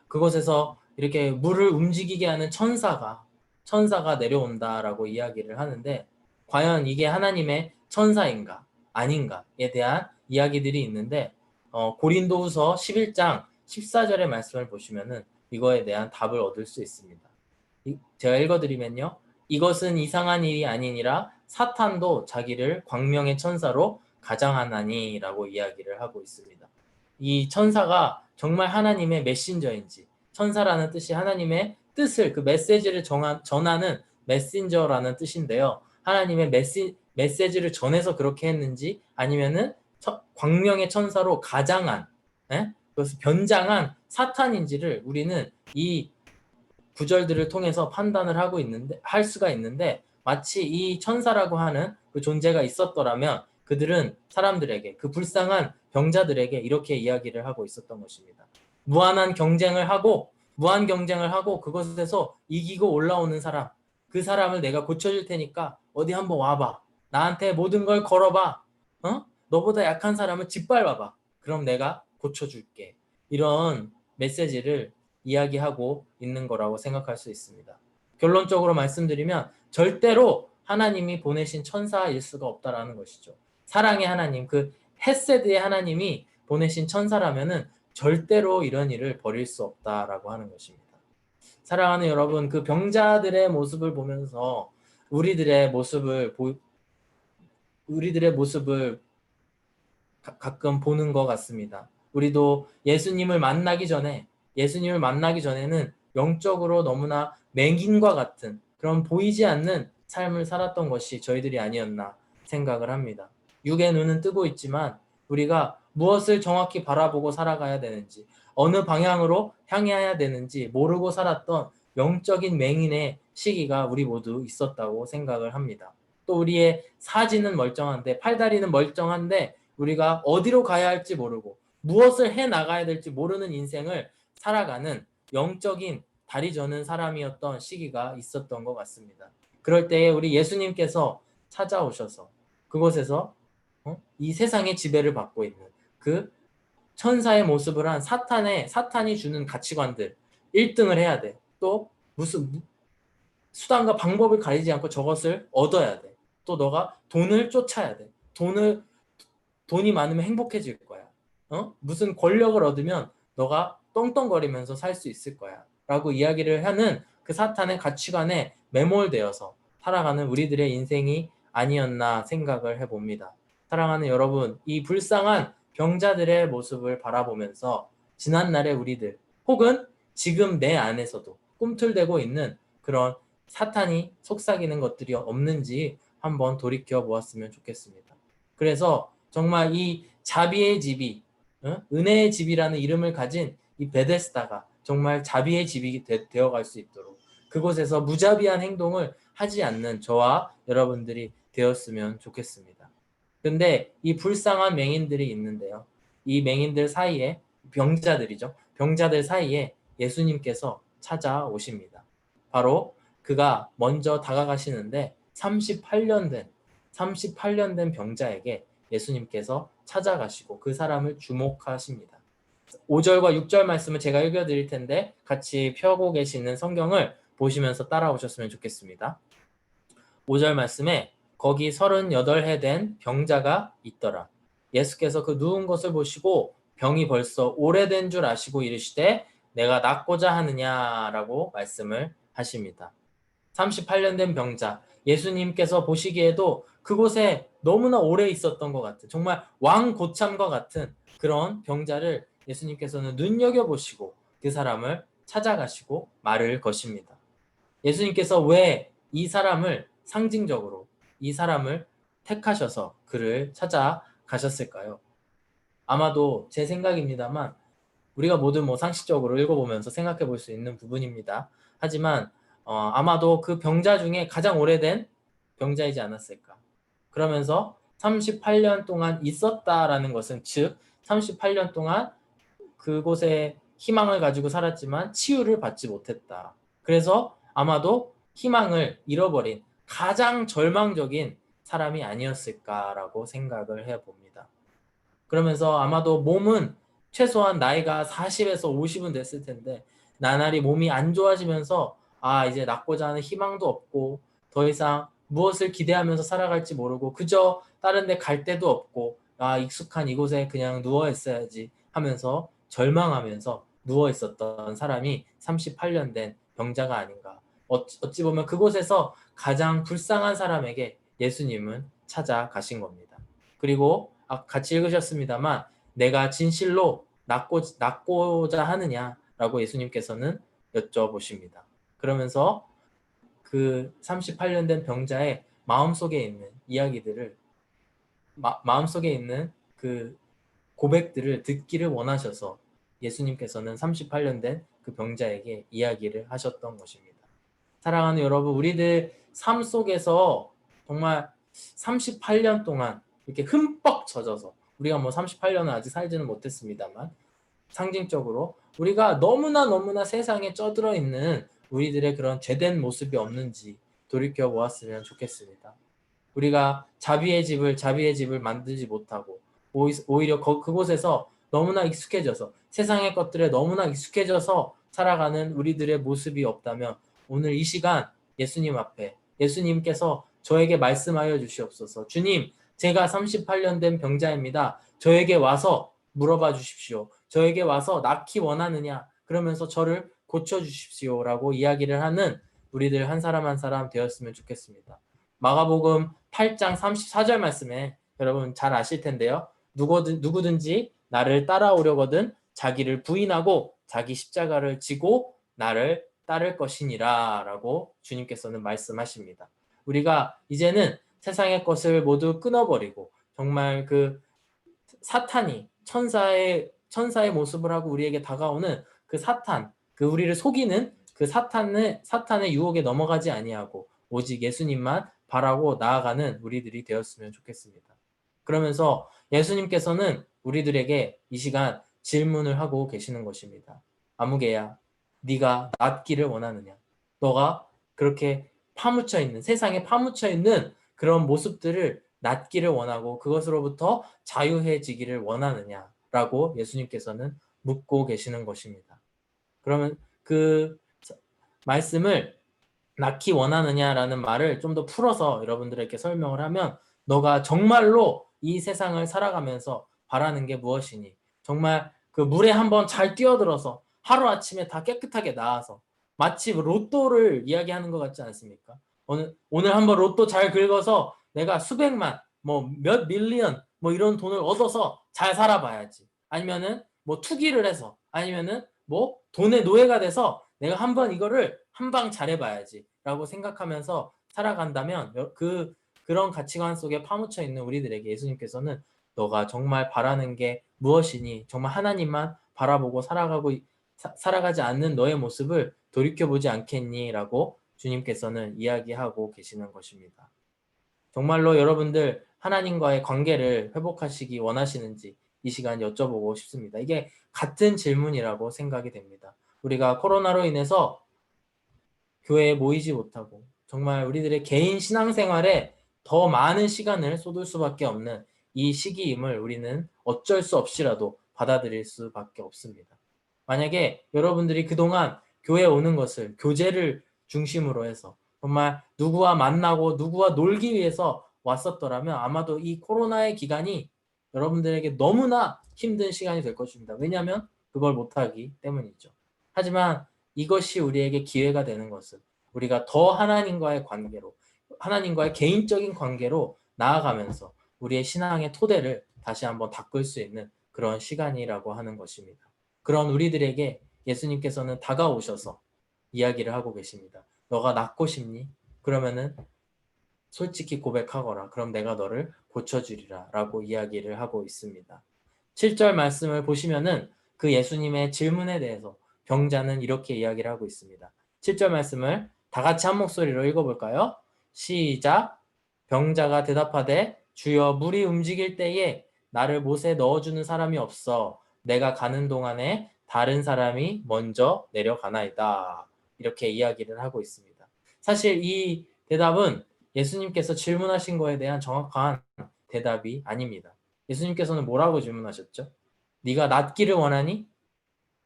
그곳에서 이렇게 물을 움직이게 하는 천사가 내려온다라고 이야기를 하는데 과연 이게 하나님의 천사인가 아닌가에 대한 이야기들이 있는데 고린도후서 11장 14절의 말씀을 보시면은 이거에 대한 답을 얻을 수 있습니다. 제가 읽어드리면요. 이것은 이상한 일이 아니니라 사탄도 자기를 광명의 천사로 가장하나니 라고 이야기를 하고 있습니다. 이 천사가 정말 하나님의 메신저인지 천사라는 뜻이 하나님의 뜻을 그 메시지를 전하는 메신저라는 뜻인데요. 하나님의 메시지를 전해서 그렇게 했는지 아니면은 광명의 천사로 가장한 그것을 변장한 사탄인지를 우리는 이 구절들을 통해서 판단을 할 수가 있는데 마치 이 천사라고 하는 그 존재가 있었더라면 그들은 사람들에게 그 불쌍한 병자들에게 이렇게 이야기를 하고 있었던 것입니다. 무한 경쟁을 하고 그것에서 이기고 올라오는 사람, 그 사람을 내가 고쳐줄 테니까 어디 한번 와봐. 나한테 모든 걸 걸어봐. 너보다 약한 사람을 짓밟아봐. 그럼 내가 고쳐줄게. 이런 메시지를 이야기하고 있는 거라고 생각할 수 있습니다. 결론적으로 말씀드리면 절대로 하나님이 보내신 천사일 수가 없다라는 것이죠. 사랑의 하나님, 그 헤세드의 하나님이 보내신 천사라면은 절대로 이런 일을 벌일 수 없다라고 하는 것입니다. 사랑하는 여러분, 그 병자들의 모습을 보면서 우리들의 모습을 가끔 보는 것 같습니다. 우리도 예수님을 만나기 전에는 영적으로 너무나 맹인과 같은 그런 보이지 않는 삶을 살았던 것이 저희들이 아니었나 생각을 합니다. 육의 눈은 뜨고 있지만 우리가 무엇을 정확히 바라보고 살아가야 되는지, 어느 방향으로 향해야 되는지 모르고 살았던 영적인 맹인의 시기가 우리 모두 있었다고 생각을 합니다. 또 우리의 사지는 멀쩡한데, 팔다리는 멀쩡한데 우리가 어디로 가야 할지 모르고 무엇을 해 나가야 될지 모르는 인생을 살아가는 영적인 다리 저는 사람이었던 시기가 있었던 것 같습니다. 그럴 때에 우리 예수님께서 찾아오셔서 그곳에서 이 세상의 지배를 받고 있는 그 천사의 모습을 한 사탄이 주는 가치관들, 1등을 해야 돼. 또 무슨 수단과 방법을 가리지 않고 저것을 얻어야 돼. 또 너가 돈을 쫓아야 돼. 돈이 많으면 행복해질 거야. 무슨 권력을 얻으면 너가 떵떵거리면서 살 수 있을 거야. 라고 이야기를 하는 그 사탄의 가치관에 매몰되어서 살아가는 우리들의 인생이 아니었나 생각을 해봅니다. 사랑하는 여러분, 이 불쌍한 병자들의 모습을 바라보면서 지난날의 우리들 혹은 지금 내 안에서도 꿈틀대고 있는 그런 사탄이 속삭이는 것들이 없는지 한번 돌이켜 보았으면 좋겠습니다. 그래서 정말 이 자비의 집이 은혜의 집이라는 이름을 가진 이 베데스다가 정말 자비의 집이 되어갈 수 있도록 그곳에서 무자비한 행동을 하지 않는 저와 여러분들이 되었으면 좋겠습니다. 근데 이 불쌍한 맹인들이 있는데요. 이 맹인들 사이에 병자들 사이에 예수님께서 찾아오십니다. 바로 그가 먼저 다가가시는데 38년 된 병자에게 예수님께서 찾아가시고 그 사람을 주목하십니다. 5절과 6절 말씀을 제가 읽어드릴 텐데 같이 펴고 계시는 성경을 보시면서 따라오셨으면 좋겠습니다. 5절 말씀에 거기 38해 된 병자가 있더라. 예수께서 그 누운 것을 보시고 병이 벌써 오래된 줄 아시고 이르시되 내가 낫고자 하느냐라고 말씀을 하십니다. 38년 된 병자, 예수님께서 보시기에도 그곳에 너무나 오래 있었던 것 같은, 정말 왕고참과 같은 그런 병자를 예수님께서는 눈여겨보시고 그 사람을 찾아가시고 말을 거십니다. 예수님께서 왜 이 사람을 상징적으로 이 사람을 택하셔서 그를 찾아가셨을까요? 아마도 제 생각입니다만 우리가 모두 뭐 상식적으로 읽어보면서 생각해 볼 수 있는 부분입니다. 하지만 아마도 그 병자 중에 가장 오래된 병자이지 않았을까. 그러면서 38년 동안 있었다라는 것은, 즉 38년 동안 그곳에 희망을 가지고 살았지만 치유를 받지 못했다. 그래서 아마도 희망을 잃어버린 가장 절망적인 사람이 아니었을까라고 생각을 해봅니다. 그러면서 아마도 몸은 최소한 나이가 40에서 50은 됐을 텐데 나날이 몸이 안 좋아지면서 이제 낫고자 하는 희망도 없고 더 이상 무엇을 기대하면서 살아갈지 모르고 그저 다른 데 갈 데도 없고 익숙한 이곳에 그냥 누워 있어야지 하면서 절망하면서 누워 있었던 사람이 38년 된 병자가 아닌가. 어찌 보면 그곳에서 가장 불쌍한 사람에게 예수님은 찾아가신 겁니다. 그리고 같이 읽으셨습니다만 내가 진실로 낫고자 하느냐라고 예수님께서는 여쭤보십니다. 그러면서 그 38년 된 병자의 마음속에 있는 이야기들을 마음속에 있는 그 고백들을 듣기를 원하셔서 예수님께서는 38년 된 그 병자에게 이야기를 하셨던 것입니다. 사랑하는 여러분, 우리들 삶 속에서 정말 38년 동안 이렇게 흠뻑 젖어서, 우리가 뭐 38년은 아직 살지는 못했습니다만 상징적으로 우리가 너무나 세상에 쩌들어 있는 우리들의 그런 죄된 모습이 없는지 돌이켜 보았으면 좋겠습니다. 우리가 자비의 집을 만들지 못하고 오히려 그곳에서 너무나 익숙해져서, 세상의 것들에 너무나 익숙해져서 살아가는 우리들의 모습이 없다면 오늘 이 시간 예수님 앞에, 예수님께서 저에게 말씀하여 주시옵소서. 주님, 제가 38년 된 병자입니다. 저에게 와서 물어봐 주십시오. 저에게 와서 낫기 원하느냐? 그러면서 저를 고쳐주십시오 라고 이야기를 하는 우리들 한 사람 한 사람 되었으면 좋겠습니다. 마가복음 8장 34절 말씀에 여러분 잘 아실 텐데요. 누구든지 나를 따라오려거든 자기를 부인하고 자기 십자가를 지고 나를 따를 것이니라 라고 주님께서는 말씀하십니다. 우리가 이제는 세상의 것을 모두 끊어버리고 정말 그 사탄이 천사의 모습을 하고 우리에게 다가오는 그 사탄, 그 우리를 속이는 그 사탄의 유혹에 넘어가지 아니하고 오직 예수님만 바라고 나아가는 우리들이 되었으면 좋겠습니다. 그러면서 예수님께서는 우리들에게 이 시간 질문을 하고 계시는 것입니다. 아무개야, 네가 낫기를 원하느냐? 너가 그렇게 파묻혀 있는, 세상에 파묻혀 있는 그런 모습들을 낫기를 원하고 그것으로부터 자유해지기를 원하느냐라고 예수님께서는 묻고 계시는 것입니다. 그러면 그 말씀을 낫기 원하느냐라는 말을 좀 더 풀어서 여러분들에게 설명을 하면, 너가 정말로 이 세상을 살아가면서 바라는 게 무엇이니? 정말 그 물에 한번 잘 뛰어들어서 하루아침에 다 깨끗하게 나아서 마치 로또를 이야기하는 것 같지 않습니까? 오늘 한번 로또 잘 긁어서 내가 수백만, 뭐 몇 밀리언 뭐 이런 돈을 얻어서 잘 살아봐야지. 아니면은 뭐 투기를 해서, 아니면은 뭐 돈의 노예가 돼서 내가 한번 이거를 한 방 잘해봐야지 라고 생각하면서 살아간다면 그런 가치관 속에 파묻혀 있는 우리들에게 예수님께서는 너가 정말 바라는 게 무엇이니? 정말 하나님만 바라보고 살아가지 않는 너의 모습을 돌이켜보지 않겠니? 라고 주님께서는 이야기하고 계시는 것입니다. 정말로 여러분들 하나님과의 관계를 회복하시기 원하시는지 이 시간 여쭤보고 싶습니다. 이게 같은 질문이라고 생각이 됩니다. 우리가 코로나로 인해서 교회에 모이지 못하고 정말 우리들의 개인 신앙생활에 더 많은 시간을 쏟을 수밖에 없는 이 시기임을 우리는 어쩔 수 없이라도 받아들일 수밖에 없습니다. 만약에 여러분들이 그동안 교회에 오는 것을 교제를 중심으로 해서 정말 누구와 만나고 누구와 놀기 위해서 왔었더라면 아마도 이 코로나의 기간이 여러분들에게 너무나 힘든 시간이 될 것입니다. 왜냐하면 그걸 못하기 때문이죠. 하지만 이것이 우리에게 기회가 되는 것은 우리가 더 하나님과의 관계로, 하나님과의 개인적인 관계로 나아가면서 우리의 신앙의 토대를 다시 한번 닦을 수 있는 그런 시간이라고 하는 것입니다. 그런 우리들에게 예수님께서는 다가오셔서 이야기를 하고 계십니다. 너가 낫고 싶니? 그러면은 솔직히 고백하거라. 그럼 내가 너를 고쳐주리라 라고 이야기를 하고 있습니다. 7절 말씀을 보시면은 그 예수님의 질문에 대해서 병자는 이렇게 이야기를 하고 있습니다. 7절 말씀을 다 같이 한 목소리로 읽어볼까요? 시작. 병자가 대답하되 주여 물이 움직일 때에 나를 못에 넣어주는 사람이 없어 내가 가는 동안에 다른 사람이 먼저 내려가나이다. 이렇게 이야기를 하고 있습니다. 사실 이 대답은 예수님께서 질문하신 거에 대한 정확한 대답이 아닙니다. 예수님께서는 뭐라고 질문하셨죠? 네가 낫기를 원하니?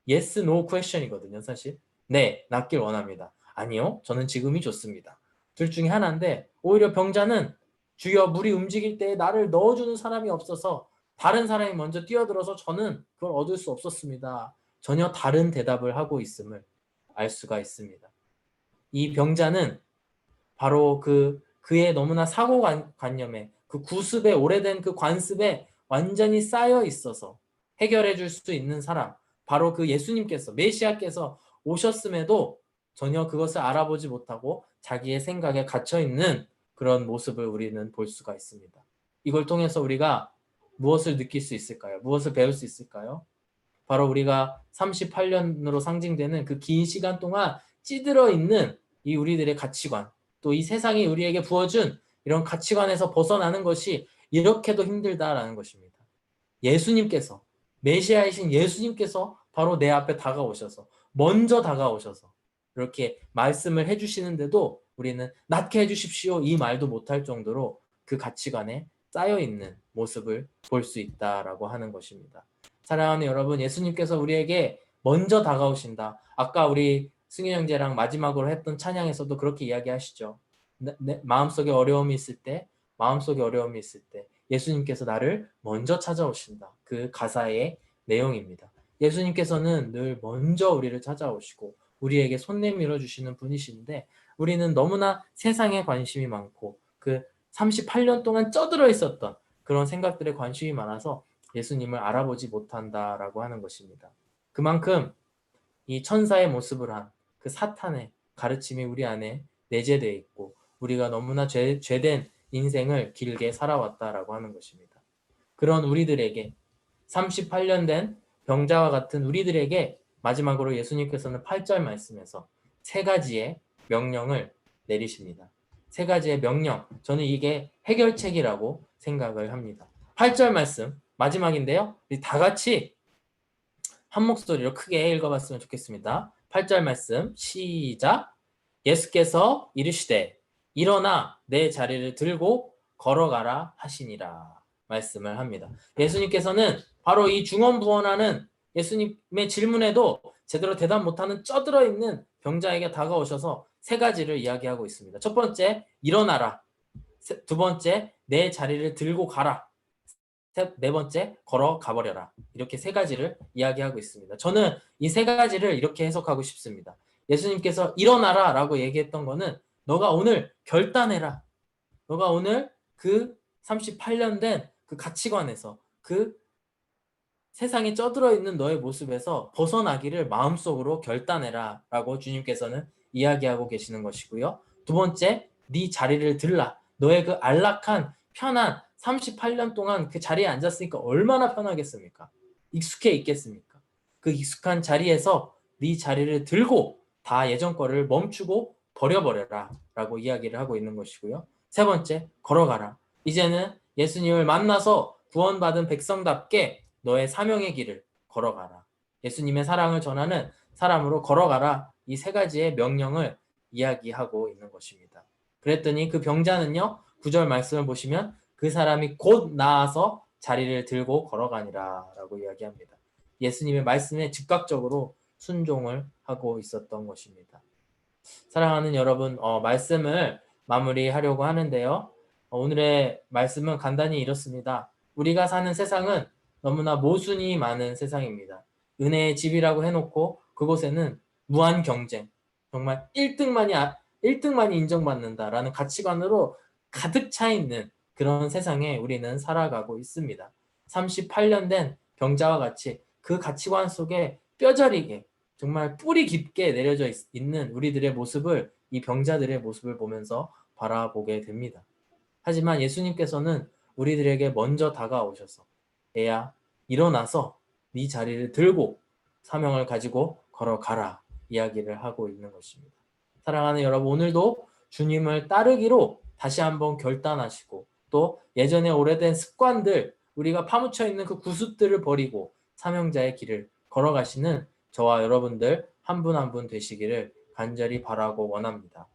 Yes, no question이거든요, 사실. 네, 낫길 원합니다. 아니요, 저는 지금이 좋습니다. 둘 중에 하나인데 오히려 병자는 주여 물이 움직일 때에 나를 넣어주는 사람이 없어서 다른 사람이 먼저 뛰어들어서 저는 그걸 얻을 수 없었습니다. 전혀 다른 대답을 하고 있음을 알 수가 있습니다. 이 병자는 바로 그의 너무나 사고관념에 그 구습에 오래된 그 관습에 완전히 쌓여 있어서 해결해 줄 수 있는 사람, 바로 그 예수님께서 메시아께서 오셨음에도 전혀 그것을 알아보지 못하고 자기의 생각에 갇혀 있는 그런 모습을 우리는 볼 수가 있습니다. 이걸 통해서 우리가 무엇을 느낄 수 있을까요? 무엇을 배울 수 있을까요? 바로 우리가 38년으로 상징되는 그 긴 시간 동안 찌들어 있는 이 우리들의 가치관, 또 이 세상이 우리에게 부어준 이런 가치관에서 벗어나는 것이 이렇게도 힘들다라는 것입니다. 예수님께서, 메시아이신 예수님께서 바로 내 앞에 다가오셔서, 먼저 다가오셔서 이렇게 말씀을 해주시는데도 우리는 낫게 해주십시오 이 말도 못할 정도로 그 가치관에 쌓여있는 모습을 볼 수 있다라고 하는 것입니다. 사랑하는 여러분, 예수님께서 우리에게 먼저 다가오신다. 아까 우리 승윤 형제랑 마지막으로 했던 찬양에서도 그렇게 이야기하시죠. 마음속에 어려움이 있을 때, 예수님께서 나를 먼저 찾아오신다. 그 가사의 내용입니다. 예수님께서는 늘 먼저 우리를 찾아오시고 우리에게 손 내밀어 주시는 분이신데 우리는 너무나 세상에 관심이 많고 그 38년 동안 쩌들어 있었던 그런 생각들에 관심이 많아서 예수님을 알아보지 못한다라고 하는 것입니다. 그만큼 이 천사의 모습을 한 그 사탄의 가르침이 우리 안에 내재되어 있고 우리가 너무나 죄된 인생을 길게 살아왔다라고 하는 것입니다. 그런 우리들에게 38년 된 병자와 같은 우리들에게 마지막으로 예수님께서는 8절 말씀에서 세 가지의 명령을 내리십니다. 세 가지의 명령, 저는 이게 해결책이라고 생각을 합니다. 8절 말씀 마지막인데요. 우리 다 같이 한 목소리로 크게 읽어봤으면 좋겠습니다. 8절 말씀 시작. 예수께서 이르시되 일어나 내 자리를 들고 걸어가라 하시니라 말씀을 합니다. 예수님께서는 바로 이 중언부언하는 예수님의 질문에도 제대로 대답 못하는 쩌들어 있는 병자에게 다가오셔서 세 가지를 이야기하고 있습니다. 첫 번째, 일어나라. 두 번째, 내 자리를 들고 가라. 네 번째, 걸어가 버려라. 이렇게 세 가지를 이야기하고 있습니다. 저는 이 세 가지를 이렇게 해석하고 싶습니다. 예수님께서 일어나라 라고 얘기했던 거는 너가 오늘 결단해라. 너가 오늘 그 38년 된 그 가치관에서 그 세상에 쩌들어 있는 너의 모습에서 벗어나기를 마음속으로 결단해라 라고 주님께서는 이야기하고 계시는 것이고요. 두 번째, 네 자리를 들라. 너의 그 안락한 편한 38년 동안 그 자리에 앉았으니까 얼마나 편하겠습니까? 익숙해 있겠습니까? 그 익숙한 자리에서 네 자리를 들고 다 예전 거를 멈추고 버려버려라 라고 이야기를 하고 있는 것이고요. 세 번째, 걸어가라. 이제는 예수님을 만나서 구원받은 백성답게 너의 사명의 길을 걸어가라. 예수님의 사랑을 전하는 사람으로 걸어가라. 이 세 가지의 명령을 이야기하고 있는 것입니다. 그랬더니 그 병자는요, 9절 말씀을 보시면 그 사람이 곧 나아서 자리를 들고 걸어가니라 라고 이야기합니다. 예수님의 말씀에 즉각적으로 순종을 하고 있었던 것입니다. 사랑하는 여러분, 말씀을 마무리하려고 하는데요. 오늘의 말씀은 간단히 이렇습니다. 우리가 사는 세상은 너무나 모순이 많은 세상입니다. 은혜의 집이라고 해놓고 그곳에는 무한 경쟁, 정말 1등만이 인정받는다라는 가치관으로 가득 차 있는 그런 세상에 우리는 살아가고 있습니다. 38년 된 병자와 같이 그 가치관 속에 뼈저리게 정말 뿌리 깊게 내려져 있는 우리들의 모습을, 이 병자들의 모습을 보면서 바라보게 됩니다. 하지만 예수님께서는 우리들에게 먼저 다가오셔서 애야 일어나서 네 자리를 들고 사명을 가지고 걸어가라 이야기를 하고 있는 것입니다. 사랑하는 여러분, 오늘도 주님을 따르기로 다시 한번 결단하시고 또 예전에 오래된 습관들, 우리가 파묻혀 있는 그 구습들을 버리고 사명자의 길을 걸어가시는 저와 여러분들 한 분 한 분 되시기를 간절히 바라고 원합니다.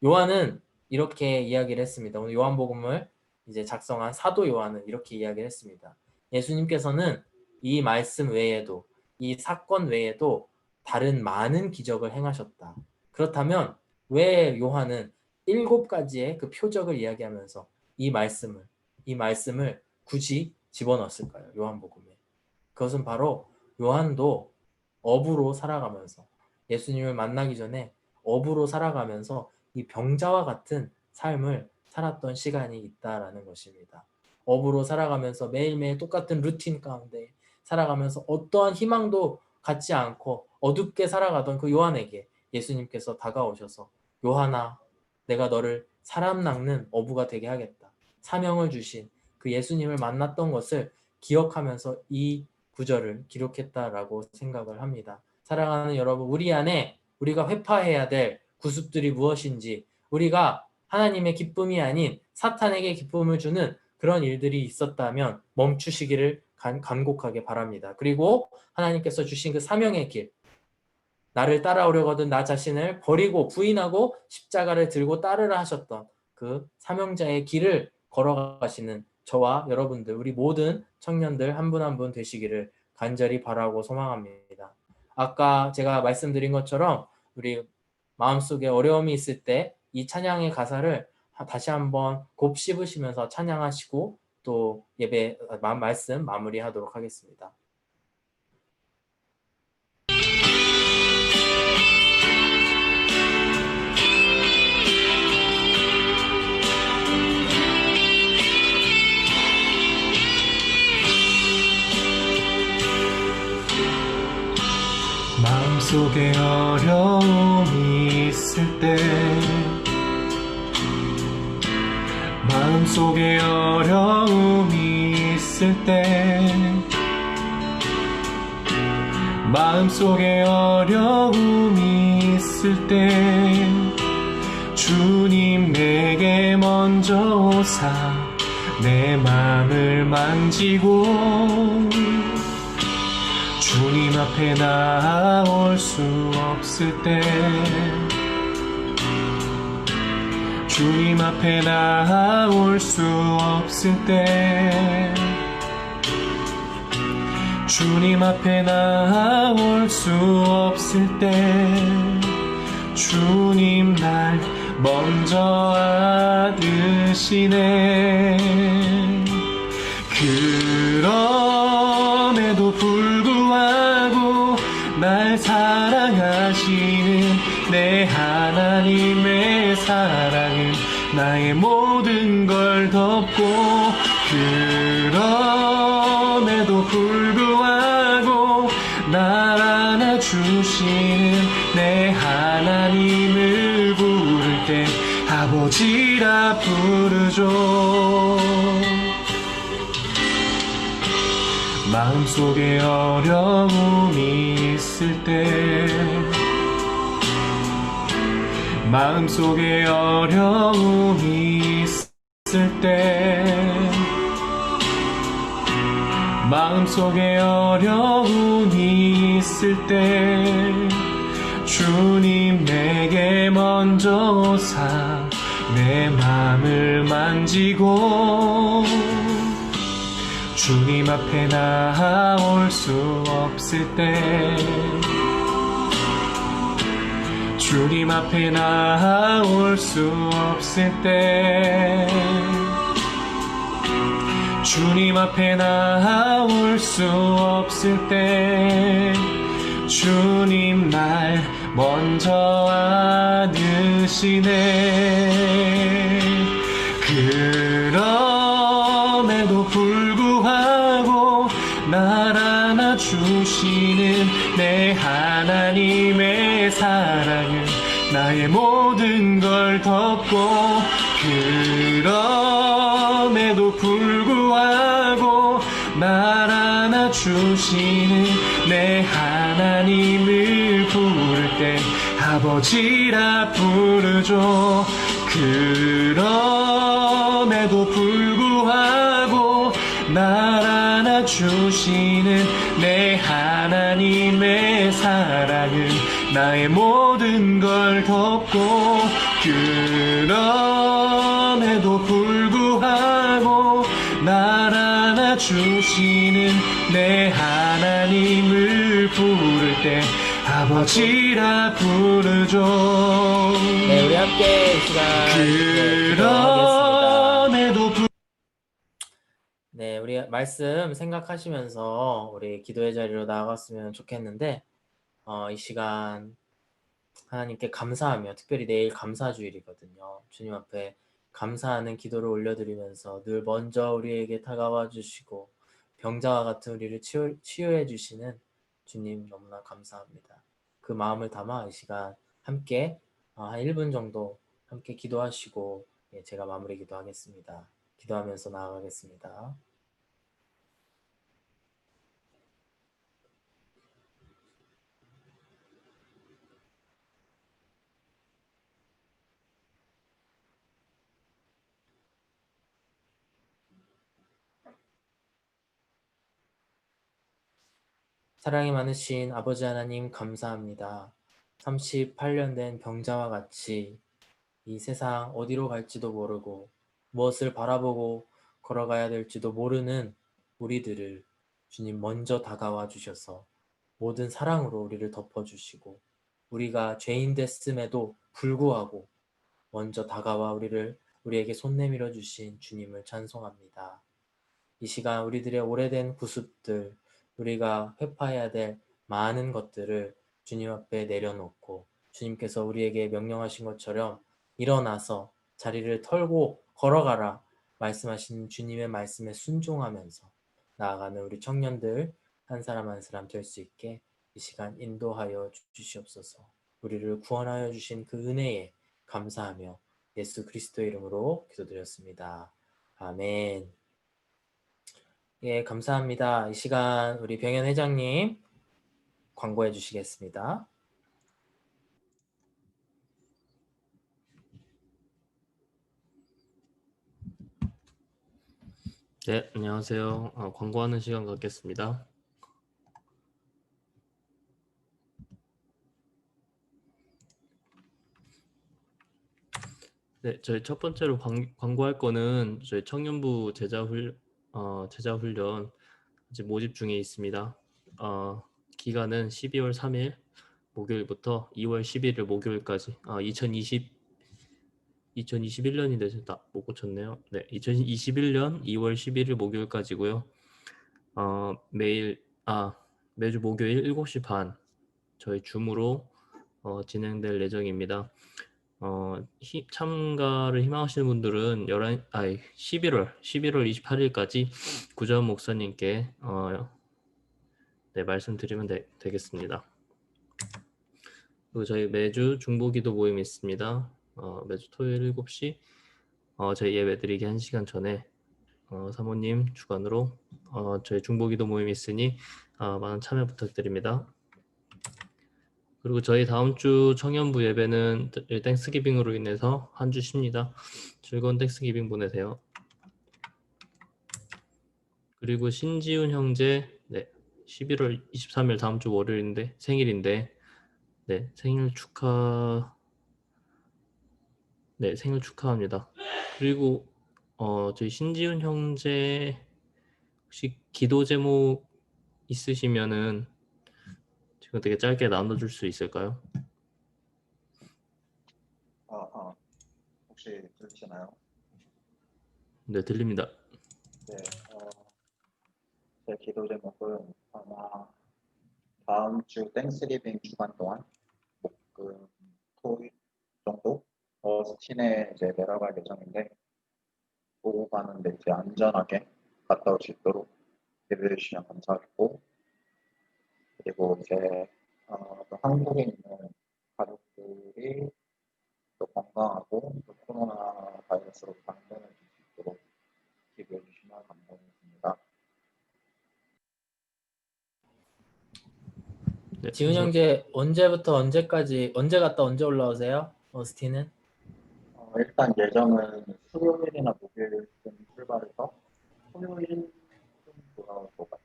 요한은 이렇게 이야기를 했습니다. 오늘 요한복음을 이제 작성한 사도 요한은 이렇게 이야기를 했습니다. 예수님께서는 이 말씀 외에도, 이 사건 외에도 다른 많은 기적을 행하셨다. 그렇다면 왜 요한은 7가지의 그 표적을 이야기하면서 이 말씀을 굳이 집어넣었을까요? 요한복음에. 그것은 바로 요한도 어부로 살아가면서, 예수님을 만나기 전에 어부로 살아가면서 이 병자와 같은 삶을 살았던 시간이 있다라는 것입니다. 어부로 살아가면서 매일매일 똑같은 루틴 가운데 살아가면서 어떠한 희망도 갖지 않고 어둡게 살아가던 그 요한에게 예수님께서 다가오셔서 요한아, 내가 너를 사람 낚는 어부가 되게 하겠다. 사명을 주신 그 예수님을 만났던 것을 기억하면서 이 구절을 기록했다라고 생각을 합니다. 사랑하는 여러분, 우리 안에 우리가 회파해야 될 구습들이 무엇인지, 우리가 하나님의 기쁨이 아닌 사탄에게 기쁨을 주는 그런 일들이 있었다면 멈추시기를 간곡하게 바랍니다. 그리고 하나님께서 주신 그 사명의 길, 나를 따라오려거든 나 자신을 버리고 부인하고 십자가를 들고 따르라 하셨던 그 사명자의 길을 걸어가시는 저와 여러분들, 우리 모든 청년들 한 분 한 분 되시기를 간절히 바라고 소망합니다. 아까 제가 말씀드린 것처럼 우리 마음속에 어려움이 있을 때 이 찬양의 가사를 다시 한번 곱씹으시면서 찬양하시고 또 예배 말씀 마무리하도록 하겠습니다. 마음속에 어려움이 있을 때, 마음속에 어려움이 있을 때, 마음속에 어려움이 있을 때 주님 내게 먼저 오사 내 마음을 만지고 주님 앞에 나올 수 없을 때, 주님 앞에 나올 수 없을 때, 주님 앞에 나올 수 없을 때 주님 날 먼저 안으시네. 그럼에도 불구하고 날 사랑하시는 내 하나님의 사랑은 나의 모든 걸 덮고, 그럼에도 불구하고 날 안아주시는 내 하나님을 부를 때 아버지라 부르죠. 마음속에 어려움이 있을 때, 마음속에 어려움이 있을 때, 마음속에 어려움이 있을 때 주님 내게 먼저 오사 내 마음을 만지고 주님 앞에 나올 수 없을 때, 주님 앞에 나올 수 없을 때, 주님 앞에 나올 수 없을 때 주님 날 먼저 안으시네. 그럼 날 안아주시는 내 하나님의 사랑은 나의 모든 걸 덮고 그럼에도 불구하고 날 안아주시는 내 하나님을 부를 때 아버지라 부르죠. 그럼에도 불구하고 날 안아주시는 내 하나님의 사랑은 나의 모든 걸 덮고 그럼에도 불구하고 날 안아주시는 내 하나님을 부를 때 아버지라 부르죠. 네, 우리 함께 이 시간 기도하겠습니다. 그럼에도 네, 우리 말씀 생각하시면서 우리 기도의 자리로 나아갔으면 좋겠는데 이 시간 하나님께 감사하며, 특별히 내일 감사주일이거든요. 주님 앞에 감사하는 기도를 올려드리면서 늘 먼저 우리에게 다가와 주시고 병자와 같은 우리를 치유해 주시는 주님 너무나 감사합니다. 그 마음을 담아 이 시간 함께 한 1분 정도 함께 기도하시고 제가 마무리 기도하겠습니다. 기도하면서 나아가겠습니다. 사랑이 많으신 아버지 하나님 감사합니다. 38년 된 병자와 같이 이 세상 어디로 갈지도 모르고 무엇을 바라보고 걸어가야 될지도 모르는 우리들을 주님 먼저 다가와 주셔서 모든 사랑으로 우리를 덮어주시고 우리가 죄인 됐음에도 불구하고 먼저 다가와 우리에게 손 내밀어 주신 주님을 찬송합니다. 이 시간 우리들의 오래된 구습들, 우리가 회파해야 될 많은 것들을 주님 앞에 내려놓고 주님께서 우리에게 명령하신 것처럼 일어나서 자리를 털고 걸어가라 말씀하신 주님의 말씀에 순종하면서 나아가는 우리 청년들 한 사람 한 사람 될 수 있게 이 시간 인도하여 주시옵소서. 우리를 구원하여 주신 그 은혜에 감사하며 예수 그리스도의 이름으로 기도드렸습니다. 아멘. 예, 감사합니다. 이 시간 우리 병현 회장님 광고해 주시겠습니다. 네, 안녕하세요. 광고하는 시간 갖겠습니다. 네, 저희 첫 번째로 광고할 거는 저희 청년부 제자훈련 이제 모집 중에 있습니다. 기간은 12월 3일 목요일부터 2월 11일 목요일까지 2021년인데 못 고쳤네요. 네, 2021년 2월 11일 목요일까지고요. 매주 목요일 7시 반 저희 줌으로 진행될 예정입니다. 참가를 희망하시는 분들은 11월 28일까지 구자원 목사님께 네, 말씀드리면 되겠습니다. 그리고 저희 매주 중보기도 모임이 있습니다. 매주 토요일 7시 저희 예배드리기 1시간 전에 사모님 주관으로 저희 중보기도 모임이 있으니 많은 참여 부탁드립니다. 그리고 저희 다음 주 청년부 예배는 땡스기빙으로 인해서 한 주 쉽니다. 즐거운 땡스기빙 보내세요. 그리고 신지훈 형제 11월 23일 다음 주 월요일인데 생일인데 생일 축하합니다. 그리고 저희 신지훈 형제 혹시 기도 제목 있으시면은 지금 되게 짧게 나눠줄 수 있을까요? 혹시 들리시나요? 네, 들립니다. 네, 제 기도 제목은 아마 다음 주 땡스기빙 주간 동안 목금, 토일 정도 어스틴에 이제 내려갈 예정인데 보고 가는데 이제 안전하게 갔다 올 수 있도록 예배해 주시면 감사하겠고, 그리고 이제 또 한국에 있는 가족들이 또 건강하고 또 코로나 바이러스로 방면을 수 있도록 기도해 주시면 감사하겠습니다. 네, 지훈 형제 언제부터 언제까지 언제 갔다 언제 올라오세요? 어스틴은? 일단 예정은 수요일이나 목요일쯤 출발해서 토요일쯤 돌아올 것 같아요.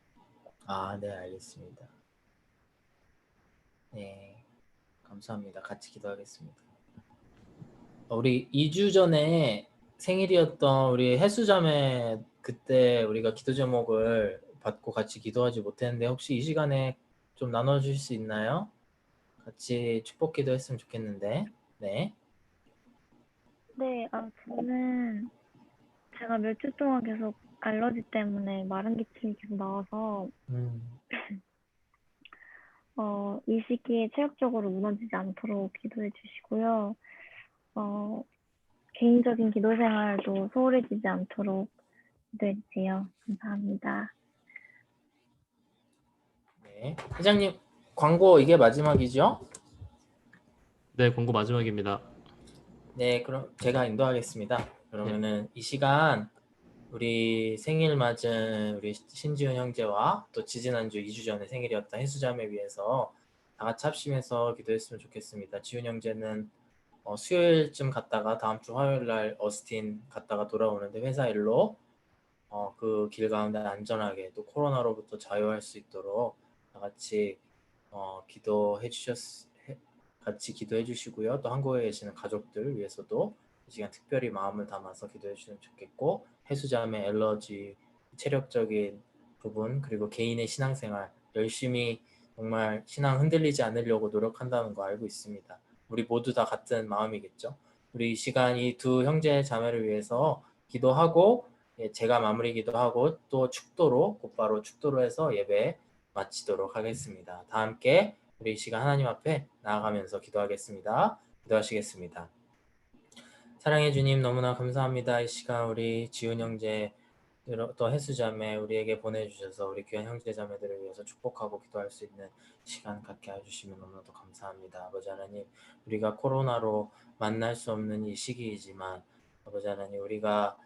아, 네, 알겠습니다. 네, 감사합니다. 같이 기도하겠습니다. 우리 2주 전에 생일이었던 우리 해수자매 그때 우리가 기도 제목을 받고 같이 기도하지 못했는데 혹시 이 시간에 좀 나눠주실 수 있나요? 같이 축복 기도했으면 좋겠는데. 네. 네, 저는 제가 몇 주 동안 계속 알러지 때문에 마른 기침이 계속 나와서 이 시기에 체력적으로 무너지지 않도록 기도해 주시고요. 개인적인 기도 생활도 소홀해지지 않도록 기도해 주세요. 감사합니다. 네. 회장님, 광고 이게 마지막이죠? 네, 광고 마지막입니다. 네, 그럼 제가 인도하겠습니다. 그러면은 이 시간 우리 생일 맞은 우리 신지훈 형제와 또 지지난주 2주 전에 생일이었던 해수자매 위해서 다 같이 합심해서 기도했으면 좋겠습니다. 지훈 형제는 수요일쯤 갔다가 다음 주 화요일 날 어스틴 갔다가 돌아오는데 회사 일로 그 길 가운데 안전하게 또 코로나로부터 자유할 수 있도록 다 같이 기도해 같이 기도해 주시고요. 또 한국에 계시는 가족들 위해서도 이 시간 특별히 마음을 담아서 기도해 주시면 좋겠고, 해수자매 엘러지 체력적인 부분 그리고 개인의 신앙생활 열심히 정말 신앙 흔들리지 않으려고 노력한다는 거 알고 있습니다. 우리 모두 다 같은 마음이겠죠. 우리 이 시간 이 두 형제 자매를 위해서 기도하고 제가 마무리 기도하고 또 축도로 곧바로 축도로 해서 예배 마치도록 하겠습니다. 다 함께 우리 이 시간 하나님 앞에 나아가면서 기도하겠습니다. 기도하시겠습니다. 사랑해 주님 너무나 감사합니다. 이 시간 우리 지훈 형제 또 해수자매 우리에게 보내주셔서 우리 귀한 형제자매들을 위해서 축복하고 기도할 수 있는 시간 갖게 해주시면 너무나도 감사합니다. 아버지 하나님, 우리가 코로나로 만날 수 없는 이 시기이지만 아버지 하나님, 우리가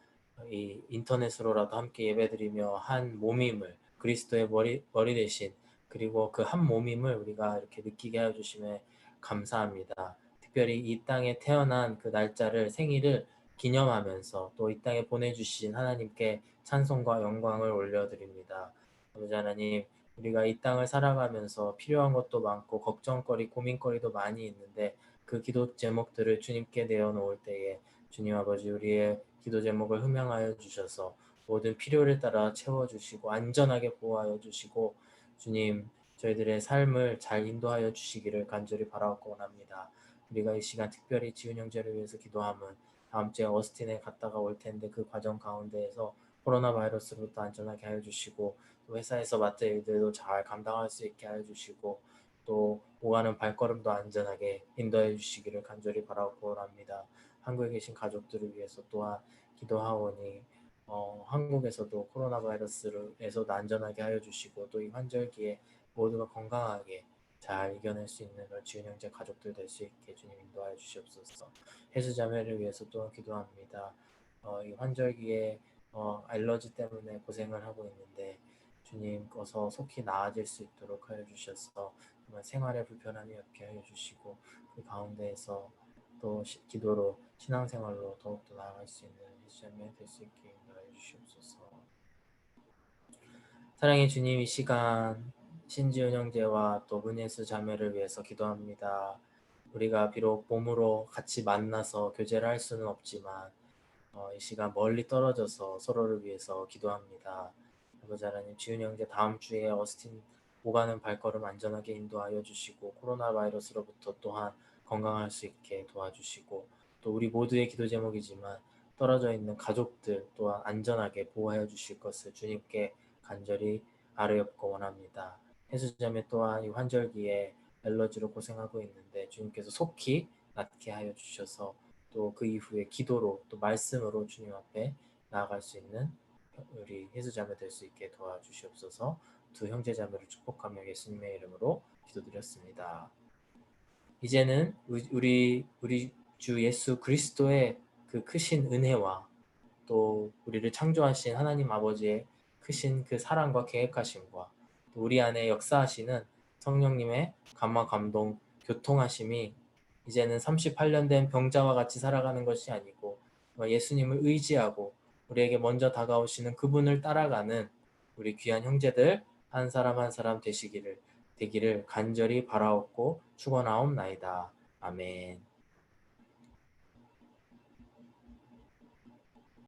이 인터넷으로라도 함께 예배드리며 한 몸임을 그리스도의 머리 대신 그리고 그 한 몸임을 우리가 이렇게 느끼게 하여 주심에 감사합니다. 특별히 이 땅에 태어난 그 날짜를 생일을 기념하면서 또 이 땅에 보내주신 하나님께 찬송과 영광을 올려드립니다. 아버지 하나님, 우리가 이 땅을 살아가면서 필요한 것도 많고 걱정거리, 고민거리도 많이 있는데 그 기도 제목들을 주님께 내어놓을 때에 주님 아버지 우리의 기도 제목을 흠양하여 주셔서 모든 필요를 따라 채워주시고 안전하게 보호하여 주시고 주님 저희들의 삶을 잘 인도하여 주시기를 간절히 바라고 원합니다. 우리가 이 시간 특별히 지훈 형제를 위해서 기도함은 다음 주에 어스틴에 갔다가 올 텐데 그 과정 가운데에서 코로나 바이러스로부터 안전하게 하여 주시고 또 회사에서 맡은 일들도 잘 감당할 수 있게 하여 주시고 또 오가는 발걸음도 안전하게 인도해 주시기를 간절히 바라고 합니다. 한국에 계신 가족들을 위해서 또한 기도하오니 한국에서도 코로나 바이러스에서도 안전하게 하여 주시고 또 이 환절기에 모두가 건강하게 잘 이겨낼 수 있는 지훈 형제 가족들 될 수 있게 주님 인도하여 주시옵소서. 해수자매를 위해서 또한 기도합니다. 이 환절기에 알러지 때문에 고생을 하고 있는데 주님 어서 속히 나아질 수 있도록 하여 주셔서 정말 생활에 불편함이 없게 하여 주시고 그 가운데에서 또 기도로 신앙생활로 더욱더 나아갈 수 있는 해수자매 될 수 있게 인도하여 주시옵소서. 사랑의 주님, 이 시간 신지훈 형제와 또 문예수 자매를 위해서 기도합니다. 우리가 비록 몸으로 같이 만나서 교제를 할 수는 없지만 이 시간 멀리 떨어져서 서로를 위해서 기도합니다. 아버지 하나님, 지훈 형제 다음 주에 어스틴 오가는 발걸음 안전하게 인도하여 주시고 코로나 바이러스로부터 또한 건강할 수 있게 도와주시고 또 우리 모두의 기도 제목이지만 떨어져 있는 가족들 또한 안전하게 보호하여 주실 것을 주님께 간절히 아뢰옵고 원합니다. 해수자매 또한 이 환절기에 엘러지로 고생하고 있는데 주님께서 속히 낫게 하여 주셔서 또 그 이후에 기도로 또 말씀으로 주님 앞에 나아갈 수 있는 우리 희수자매 될 수 있게 도와주시옵소서. 두 형제자매를 축복하며 예수님의 이름으로 기도드렸습니다. 이제는 우리 주 예수 그리스도의 그 크신 은혜와 또 우리를 창조하신 하나님 아버지의 크신 그 사랑과 계획하심과 또 우리 안에 역사하시는 성령님의 감화 감동 교통하심이 이제는 38년 된 병자와 같이 살아가는 것이 아니고 예수님을 의지하고 우리에게 먼저 다가오시는 그분을 따라가는 우리 귀한 형제들 한 사람 한 사람 되기를 간절히 바라옵고 축원하옵나이다. 아멘.